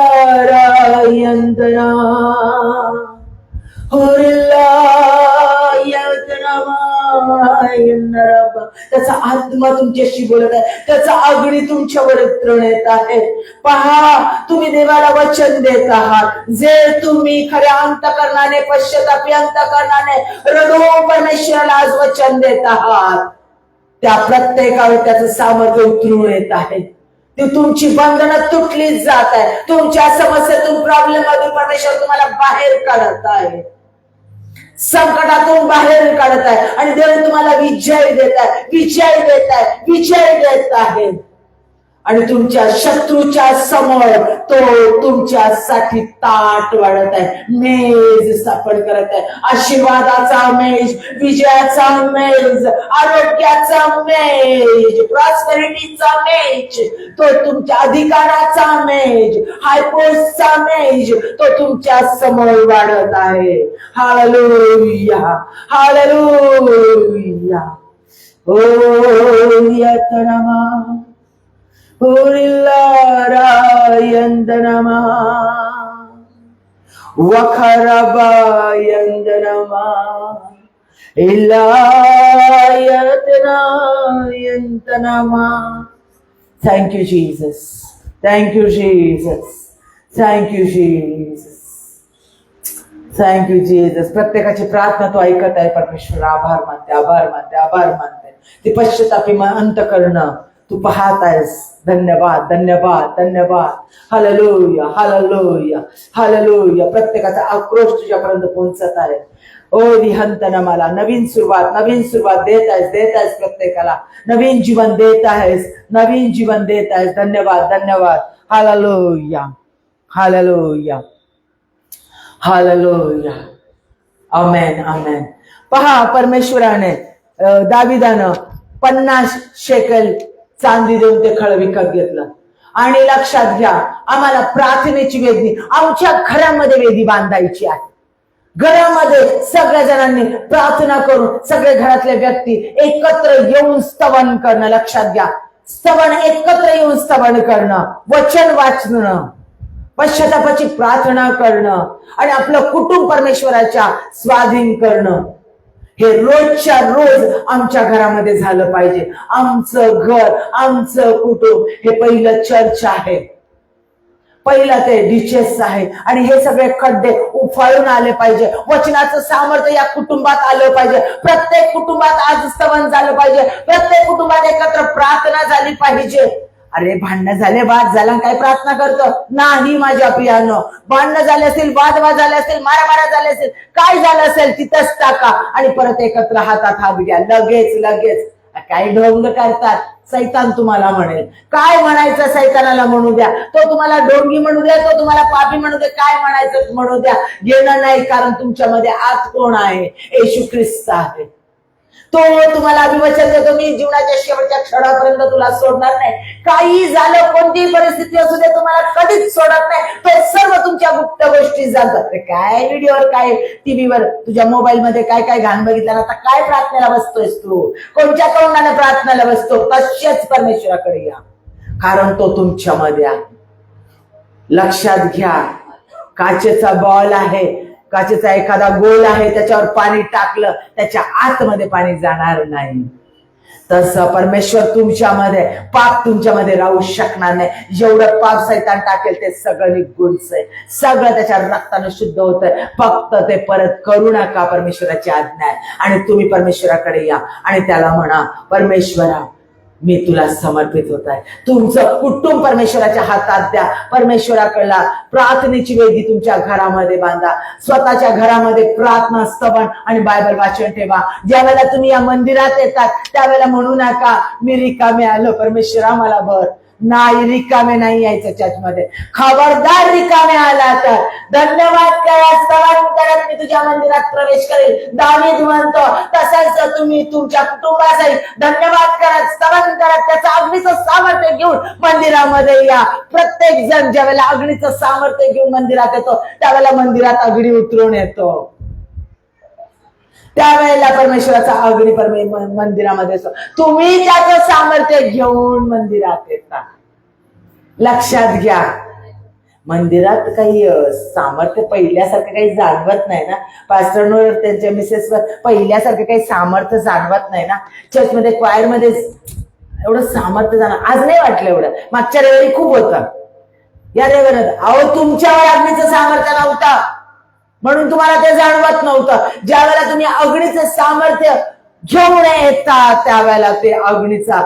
त्याचा आत्मा तुमच्याशी बोलत आहे, त्याचा आगळी तुमच्यावर तृण येत आहे. पहा, तुम्ही देवाला वचन देत आहात, जे तुम्ही खऱ्या अंतःकरणाने, पश्चातापी अंतःकरणाने रडून परमेश्वराला आज वचन देत आहात, त्या प्रत्येकावर त्याचं सामर्थ्य उतरून येत आहे. ती तुमची बंधनं तुटलीच जात आहे. तुमच्या समस्येतून, प्रॉब्लेम मधून परमेश्वर तुम्हाला बाहेर काढत आहे. संकटातून बाहेर काढत आहे आणि देव तुम्हाला विजय देत आहे, विजय देत आहे, विजय देत आहे. आणि तुमच्या शत्रूच्या समोर तो तुमच्यासाठी ताट वाढत आहे, मेज स्थापन करत आहे. आशीर्वादाचा मेज, विजयाचा मेज, आरोग्याचा मेज, प्रॉस्पेरिटीचा मेज, तो तुमच्या अधिकाराचा मेज, हायपोस्टचा मेज, तो तुमच्या समोर वाढत आहे. Hallelujah, hallelujah. ओ यतनमा Urilarayandanama Wakarabayandanama Ilayatanayandanama. Thank you, Jesus. Thank you, Jesus. Thank you, Jesus. Thank you, Jesus. प्रत्येकाची प्रार्थना तो ऐकत आहे परमेश्वर. आभार मानते, आभार मानते, आभार मानते. ती पश्चातापी अंत करणं तू पाहत आहेस. धन्यवाद, धन्यवाद, धन्यवाद. Hallelujah, hallelujah, hallelujah. प्रत्येकाचा आक्रोश तुझ्यापर्यंत पोहोचत आहे. ओ विहंतना मला नवीन सुरुवात देत आहेस प्रत्येकाला नवीन जीवन देत आहेस, नवीन जीवन देत आहेस. धन्यवाद, धन्यवाद. Hallelujah, hallelujah, hallelujah. Amen, amen. पहा, परमेश्वराने दाविदानं 50 शेकल चांदी देऊन ते खळ विकत घेतलं. आणि लक्षात घ्या, आम्हाला प्रार्थनेची वेदी आमच्या घरामध्ये वेदी बांधायची आहे. घरामध्ये सगळ्या जणांनी प्रार्थना करून सगळे घरातले व्यक्ती एकत्र येऊन स्तवन करणं. लक्षात घ्या, स्तवन एकत्र येऊन स्तवन करणं, वचन वाचणं, पश्चातापाची प्रार्थना करणं आणि आपलं कुटुंब परमेश्वराच्या स्वाधीन करणं. हे रोजच्या रोज आमच्या घरामध्ये झालं पाहिजे. आमचं घर, आमचं कुटुंब हे पहिलं चर्च आहे, पहिलं ते डिचेस आहे. आणि हे सगळे खड्डे उफाळून आले पाहिजे. वचनाचं सामर्थ्य या कुटुंबात आलं पाहिजे. प्रत्येक कुटुंबात आज स्तवन झालं पाहिजे. प्रत्येक कुटुंबात एकत्र प्रार्थना झाली पाहिजे. अरे भांडणं झाले, वाद झाला, काय प्रार्थना करतो? नाही माझ्या प्रियानो. भांडणं झाले असतील, वादवाद झाले असतील, मारामारा झाले असतील, काय झालं असेल तिथंच टाका आणि परत एकत्र हातात हात घ्या. लगेच लगेच काय ढोंग करतात. सैतान तुम्हाला म्हणेल, काय म्हणायचं सैतानाला म्हणू द्या. तो तुम्हाला ढोंगी म्हणू द्या, तो तुम्हाला पापी म्हणू द्या, काय म्हणायचं म्हणू द्या. घेणं नाही, कारण तुमच्यामध्ये आत कोण आहे? येशू ख्रिस्त आहे. तो तुम्हाला अभिवचन देतो, मी जीवनाच्या शेवटच्या क्षणापर्यंत तुला सोडणार नाही. काही झालं, कोणतीही परिस्थिती असू दे, तुम्हाला कधीच सोडत नाही. तो सर्व तुमच्या गुप्त गोष्टी जातात. काय व्हिडिओवर, काय टीव्हीवर, तुझ्या मोबाईल मध्ये काय काय घाण बघितलं. आता काय प्रार्थनेला बसतोयस तू? कोणत्या तोंडाने प्रार्थनेला बसतो? तशाच परमेश्वराकडे या, कारण तो तुमच्यामध्ये आहे. लक्षात घ्या, काचेचा बॉल आहे, काचेचा एखादा गोल आहे, त्याच्यावर पाणी टाकलं, त्याच्या आतमध्ये पाणी जाणार नाही. तसं परमेश्वर तुमच्यामध्ये, पाप तुमच्यामध्ये राहू शकणार नाही. जेवढं पाप सैतान टाकेल ते सगळं निघूनच आहे, सगळं त्याच्या रक्ताने शुद्ध होतंय. फक्त ते परत करू नका, परमेश्वराची आज्ञा आहे. आणि तुम्ही परमेश्वराकडे या आणि त्याला म्हणा, परमेश्वरा मी तुला समर्पित होत आहे. तुमचं कुटुंब परमेश्वराच्या हातात द्या. परमेश्वराकडला प्रार्थनेची वेदी तुमच्या घरामध्ये बांधा. स्वतःच्या घरामध्ये प्रार्थना, स्तवन आणि बायबल वाचन ठेवा. ज्या वेळेला तुम्ही या मंदिरात येतात त्यावेळेला म्हणू नका मी रिकामे आलो, परमेश्वरा मला भर. नाही, रिकामे नाही यायचं चर्चमध्ये. खबरदार रिकामे आला तर धन्यवाद करा, स्तवन करत मी तुझ्या मंदिरात प्रवेश करेल. दावीद म्हणतो तसंच तुम्ही तुमच्या कुटुंबासाठी धन्यवाद करत, स्तवन करत, त्याचं अग्नीचं सामर्थ्य घेऊन मंदिरामध्ये या. प्रत्येक जण ज्या वेळेला अग्नीचं सामर्थ्य घेऊन मंदिरात येतो त्यावेळेला मंदिरात अग्नी उतरून येतो. त्यावेळेला परमेश्वराचा अग्नी मंदिरामध्ये असतो. तुम्ही त्याचं सामर्थ्य घेऊन मंदिरात येता. लक्षात घ्या, मंदिरात काही सामर्थ्य पहिल्यासारखं काही जाणवत नाही ना. पास्टरवर, त्यांच्या मिसेसवर पहिल्यासारखं काही सामर्थ्य जाणवत नाही ना. चर्चमध्ये, क्वायरमध्ये एवढं सामर्थ्य जाणवत आज नाही वाटलं एवढं. मागच्या रविवारी खूप होतं. या रविवारी अहो तुमच्यावर अग्नीचं सामर्थ्य नव्हतं म्हणून तुम्हाला ते जाणवत नव्हतं. ज्या वेळेला तुम्ही अग्नीचं सामर्थ्य घेऊन येतात त्यावेळेला ते अग्नीचा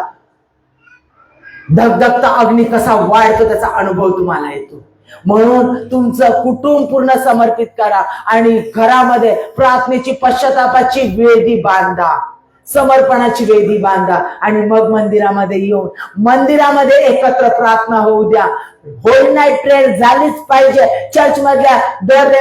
धगधगता अग्नी कसा वाढतो त्याचा अनुभव तुम्हाला येतो. म्हणून तुमचं कुटुंब पूर्ण समर्पित करा आणि घरामध्ये प्रार्थनेची पश्चातापाची वेदी बांधा, समर्पणाची वेदी बांधा आणि मग मंदिरामध्ये येऊन मंदिरामध्ये एकत्र प्रार्थना होऊ द्या. होल नाईट प्रेयर झालीच पाहिजे. चर्च मधल्या दर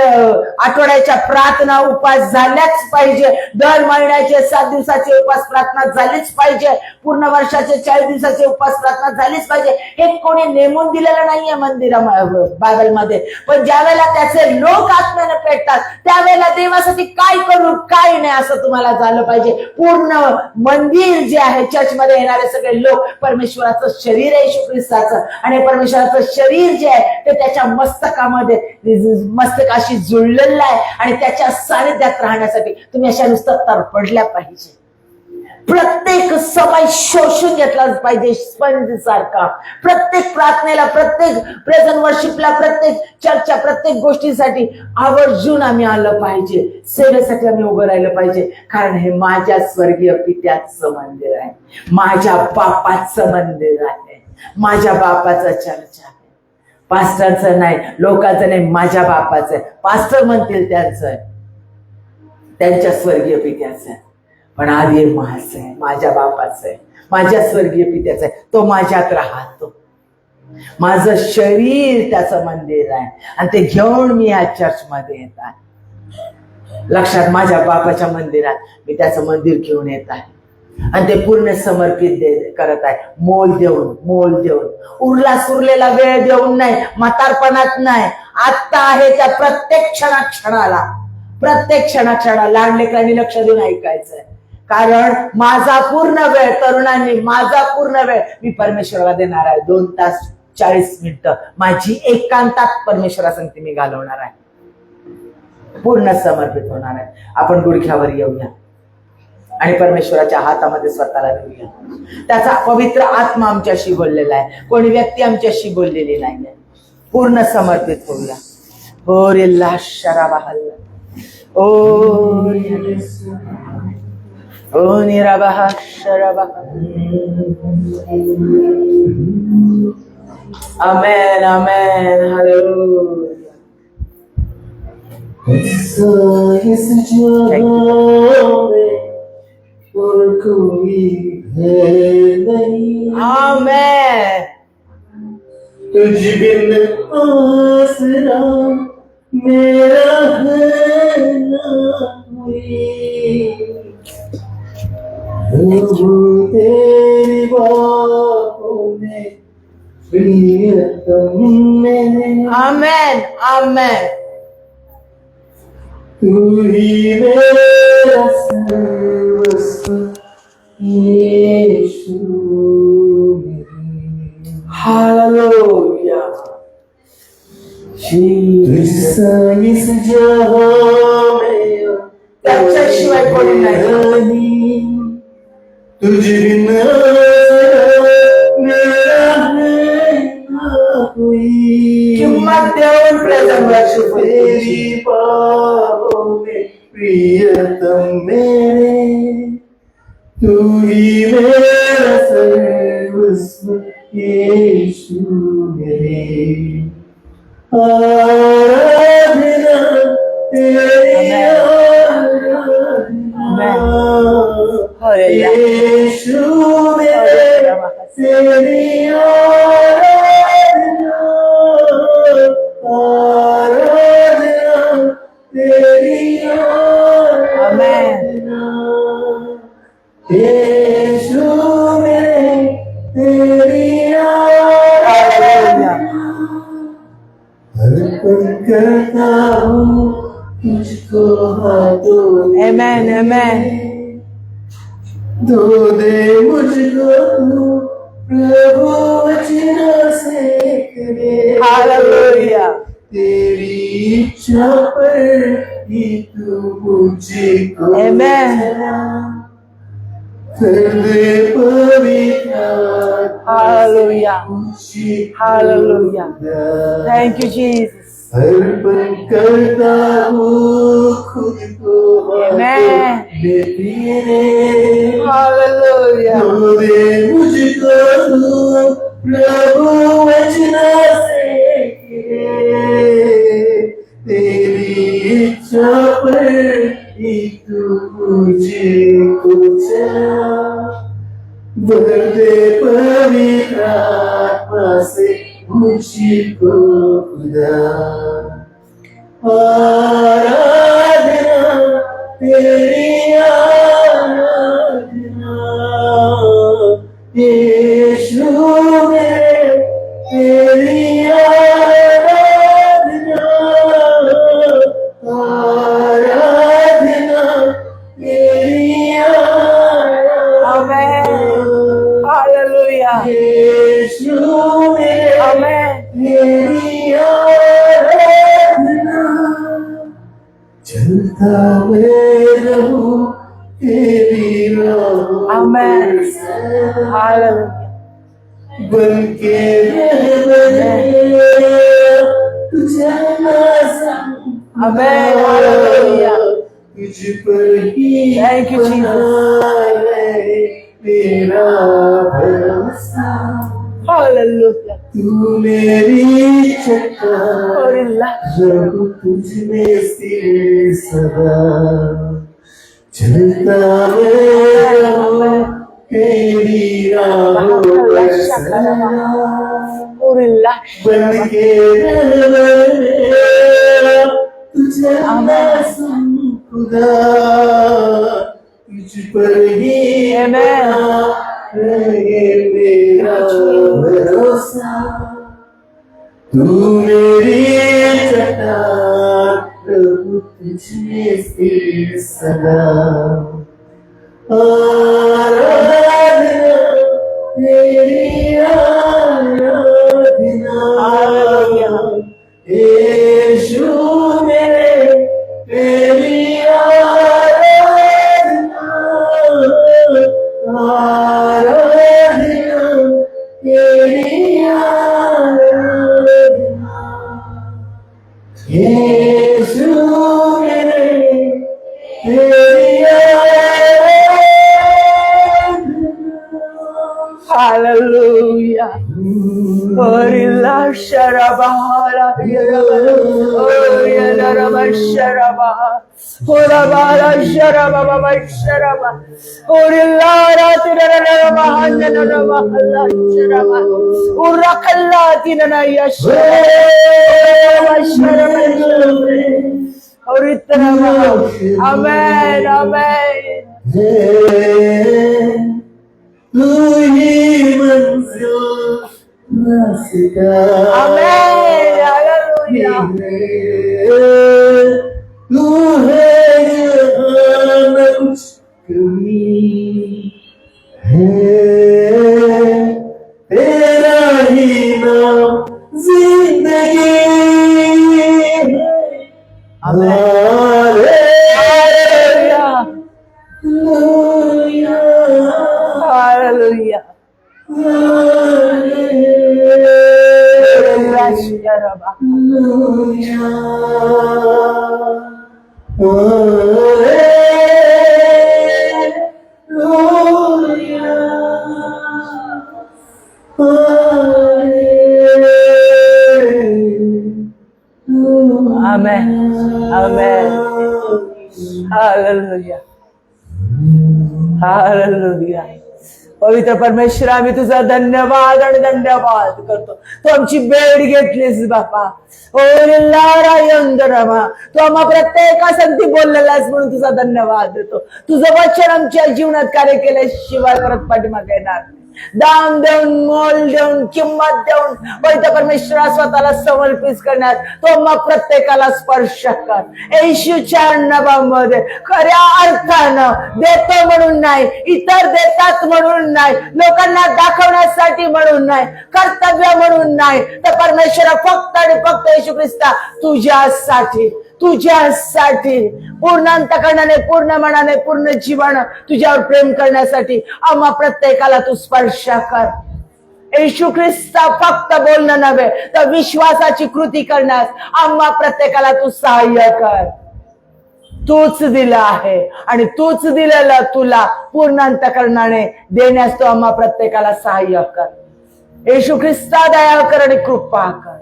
आठवड्याच्या प्रार्थना उपास झाल्याच पाहिजे. दर महिन्याचे 7 दिवसाचे उपास प्रार्थना झालीच पाहिजे. पूर्ण वर्षाचे 40 दिवसाचे उपास प्रार्थना झालीच पाहिजे. हे कोणी नेमून दिलेलं नाहीये मंदिरा बायबलमध्ये. पण ज्या वेळेला त्याचे लोक आत्म्याने पेटतात त्यावेळेला देवासाठी काय करू काय नाही असं तुम्हाला झालं पाहिजे. पूर्ण मंदिर जे आहे, चर्च मध्ये येणारे सगळे लोक परमेश्वराचं शरीर आहे येशू ख्रिस्ताचं, आणि परमेश्वराचं शरीर जे आहे ते त्याच्या मस्तकामध्ये मस्तकाशी जुळलेलं आहे आणि त्याच्या सानिध्यात राहण्यासाठी तुम्ही अशा नुसतं तरपडल्या पाहिजे. प्रत्येक समय शोषून घेतलाच पाहिजे स्पंज सारखा. प्रत्येक प्रार्थनेला, प्रत्येक प्रेझेंट वर्शिपला, प्रत्येक चर्चच्या प्रत्येक गोष्टीसाठी आवर्जून आम्ही आलं पाहिजे. सेवेसाठी आम्ही उभं राहिलं पाहिजे. कारण हे माझ्या स्वर्गीय पित्याचं मंदिर आहे, माझ्या बापाचं मंदिर आहे, माझ्या बापाचं चर्च आहे. पास्टरचं नाही, लोकांचं नाही, माझ्या बापाचं आहे. पास्टर म्हणतील त्यांचं आहे, त्यांच्या स्वर्गीय पित्याचं आहे. पण आधी माझं आहे, माझ्या बापाचं आहे, माझ्या स्वर्गीय पित्याचं आहे. तो माझ्यात राहतो. माझं शरीर त्याचं मंदिर आहे आणि ते घेऊन मी या चर्चमध्ये येत आहे. लक्षात, माझ्या बापाच्या मंदिरात मी त्याचं मंदिर घेऊन येत आहे आणि ते पूर्ण समर्पित करत आहे. मोल देऊन उरला सुरलेला वेळ देऊन नाही, म्हातारपणात नाही, आत्ता आहे त्या प्रत्येक क्षणाला लहान लेकरांनी लक्ष देऊन ऐकायचंय. कारण माझा पूर्ण वेळ, तरुणांनी माझा पूर्ण वेळ मी परमेश्वराला देणार आहे. 2 तास 40 मिनिटं माझी एकांतात परमेश्वरासंगती मी घालवणार आहे, पूर्ण समर्पित होणार आहे. आपण गुडघ्यावर येऊया आणि परमेश्वराच्या हातामध्ये स्वतःला देऊया. त्याचा पवित्र आत्मा आमच्याशी बोललेला आहे, कोणी व्यक्ती आमच्याशी बोललेली नाहीये. पूर्ण समर्पित होऊया. ओ रिल्ला शराबाहल्ला, ओ निराबाह शराबाह. आमेन, आमेन, हालेलुया. और कोई है नहीं, आमेन. तुझ बिन आसरा मेरा है ना कोई, तेरी बाहों में प्रियतम में. आमेन, आमेन. तू ही मेरा सर्वस्व यीशु. हालेलुया. इस जहां में त्याच्याशिवाय कोणी नाही. तुझ बिन मेरा है ना कोई. किंमत देऊन प्रेझेंट वर्शिप तेरी बाहों में प्रियतम मेरे, तू ही मेरा सर्वस्व यीशु मेरे. आराधना तेरी, आराधना यीशु मेरे, तेरी आराधना, आराधना तेरी आराधना. यीशु मेरे, तेरी आराधना अर्पण करता हूँ तुझको हाथों में. आमेन, आमेन. धो दे मुझको तू प्रभु वचन से करे. हालेलुया. तेरी इच्छा पर ही तू मुझको कर दे पवित्र. Hallelujah, hallelujah. Thank you Jesus. अर्पण करता हूँ खुद को तेरे. हालेलुया. धो दे मुझको तू प्रभु वचन से. इच्छा पर ही तू मुझको चला, भर दे पवित्र आत्मा से मुझको खुदा। आराधना तेरी आराधना यीशु मेरे, तेरी आराधना, आराधना तेरी आराधना। हालेलुया, यीशु मेरे, आमेन, तेरी आराधना। चलता मैं रहूं तेरी राहों आमेन, हालेलुया, बन के रहने तुझे ना आमेन, हालेलुया, तुझ पर ही थैंक यू है मेरा भरोसा। हालेलुया, तू मेरी चट्टान, रहूं तुझ में स्थिर सदा। चलता मैं रहूं तेरी राहों पर सदा, बन के रहने तुझे ना खुदा, तुझ पर ही मेरा भरोसा। तू मेरी चट्टान, प्रभु तुझ में स्थिर सदा। आराधना तेरी आराधना, यीशु मेरे, तेरी आराधना, आराधना तेरी आराधना। यीशु मेरे, तेरी आराधना। हालेलुया, ओरिला शरबाला ओरिला रबा शरबा ओराबाला शरबा बाबा शरबा ओरिला रातिरा रबा हन्ना रबा हल्ला शरबा उरकल्ला तिना यशरबा शरबा और इतना आमेन आमेन। तू ही मंजिल रास्ता, आमेन, हालेलुया, तू है जहां न कुछ कमी है, तेरा ही नाम जिंदगी है। हालेलुया, हालेलुया, शरबा आमेन आमेन, हालेलुया हालेलुया। पवित्र परमेश्वर, आम्ही तुझा धन्यवाद आणि धन्यवाद करतो। तू आमची भेट घेतलीस बापा, ओ लारायंदरमा, तू आम्हा प्रत्येकासाठी बोललेलास म्हणून तुझा धन्यवाद देतो। तुझं वचन आमच्या जीवनात कार्य केल्याशिवाय परत पाठीमागे येणार नाही। दान देऊन, मोल देऊन, किंमत देऊन पवित्र परमेश्वरा स्वतःला समर्पित करण्यात तो मग प्रत्येकाला स्पर्श कर। येशूच्या नावामध्ये खऱ्या अर्थानं देतो म्हणून नाही, इतर देतात म्हणून नाही, लोकांना दाखवण्यासाठी म्हणून नाही, कर्तव्य म्हणून नाही, तर परमेश्वरा फक्त आणि फक्त येशू ख्रिस्ता तुझ्यासाठी तुझ्यासाठी पूर्ण अंतःकरणाने, पूर्ण मनाने, पूर्ण जीवन तुझ्यावर प्रेम करण्यासाठी आम्हा प्रत्येकाला तू स्पर्श कर। येशू ख्रिस्ता फक्त बोलणं नव्हे तर विश्वासाची कृती करण्यास आम्हा प्रत्येकाला तू सहाय्य कर। तूच दिला आहे आणि तूच दिलेलं तुला पूर्ण अंतःकरणाने देण्यास तो आम्हा प्रत्येकाला सहाय्य कर। येशू ख्रिस्ता दया कर आणि कृपा कर।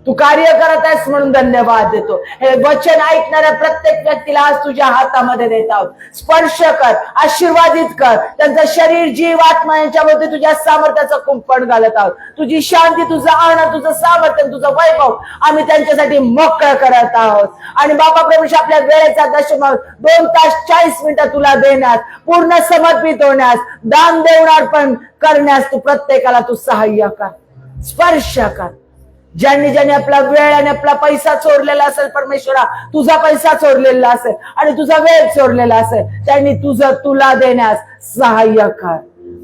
तू कार्य करत आहेस म्हणून धन्यवाद देतो. हे वचन ऐकणाऱ्या प्रत्येक व्यक्तीला आज तुझ्या हातामध्ये देत आहोत. स्पर्श कर, आशीर्वादित कर. त्यांचं शरीर, जीव, आत्मा यांच्यामध्ये तुझ्या सामर्थ्याचं कुंपण घालत आहोत. तुझी शांती, तुझं आनंद, तुझं सामर्थ्य, तुझं वैभव आम्ही त्यांच्यासाठी मोकळं करत आहोत. आणि बाबा प्रभू, आपल्या वेळेचा दशमांश 2 तास 40 मिनिटं तुला देण्यास, पूर्ण समर्पित होण्यास, दान देवणार्पण करण्यास तू प्रत्येकाला तू सहाय्य कर, स्पर्श कर. ज्यांनी आपला वेळ आणि आपला पैसा चोरलेला असेल परमेश्वरा, तुझा पैसा चोरलेला असेल आणि तुझा वेळ चोरलेला असेल, त्यांनी तुला देण्यास सहाय्य कर.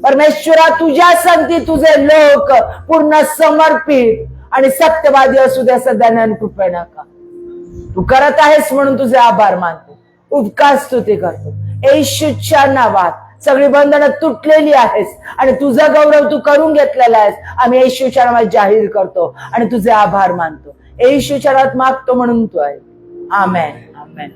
परमेश्वरा, तुझ्या संगती तुझे लोक पूर्ण समर्पित आणि सत्यवादी असू दे सध्या कृपेनं का. तू करत आहेस म्हणून तुझे आभार मानतो, उपकार स्तुती करतो. येशूच्या नावात सगळी बंधनं तुटलेली आहेस आणि तुझा गौरव तू करून घेतलेला आहेस. आम्ही येशूच्या नावात जाहीर करतो आणि तुझे आभार मानतो. येशूच्या नावात मागतो म्हणून तू आहे. आमेन, आमेन.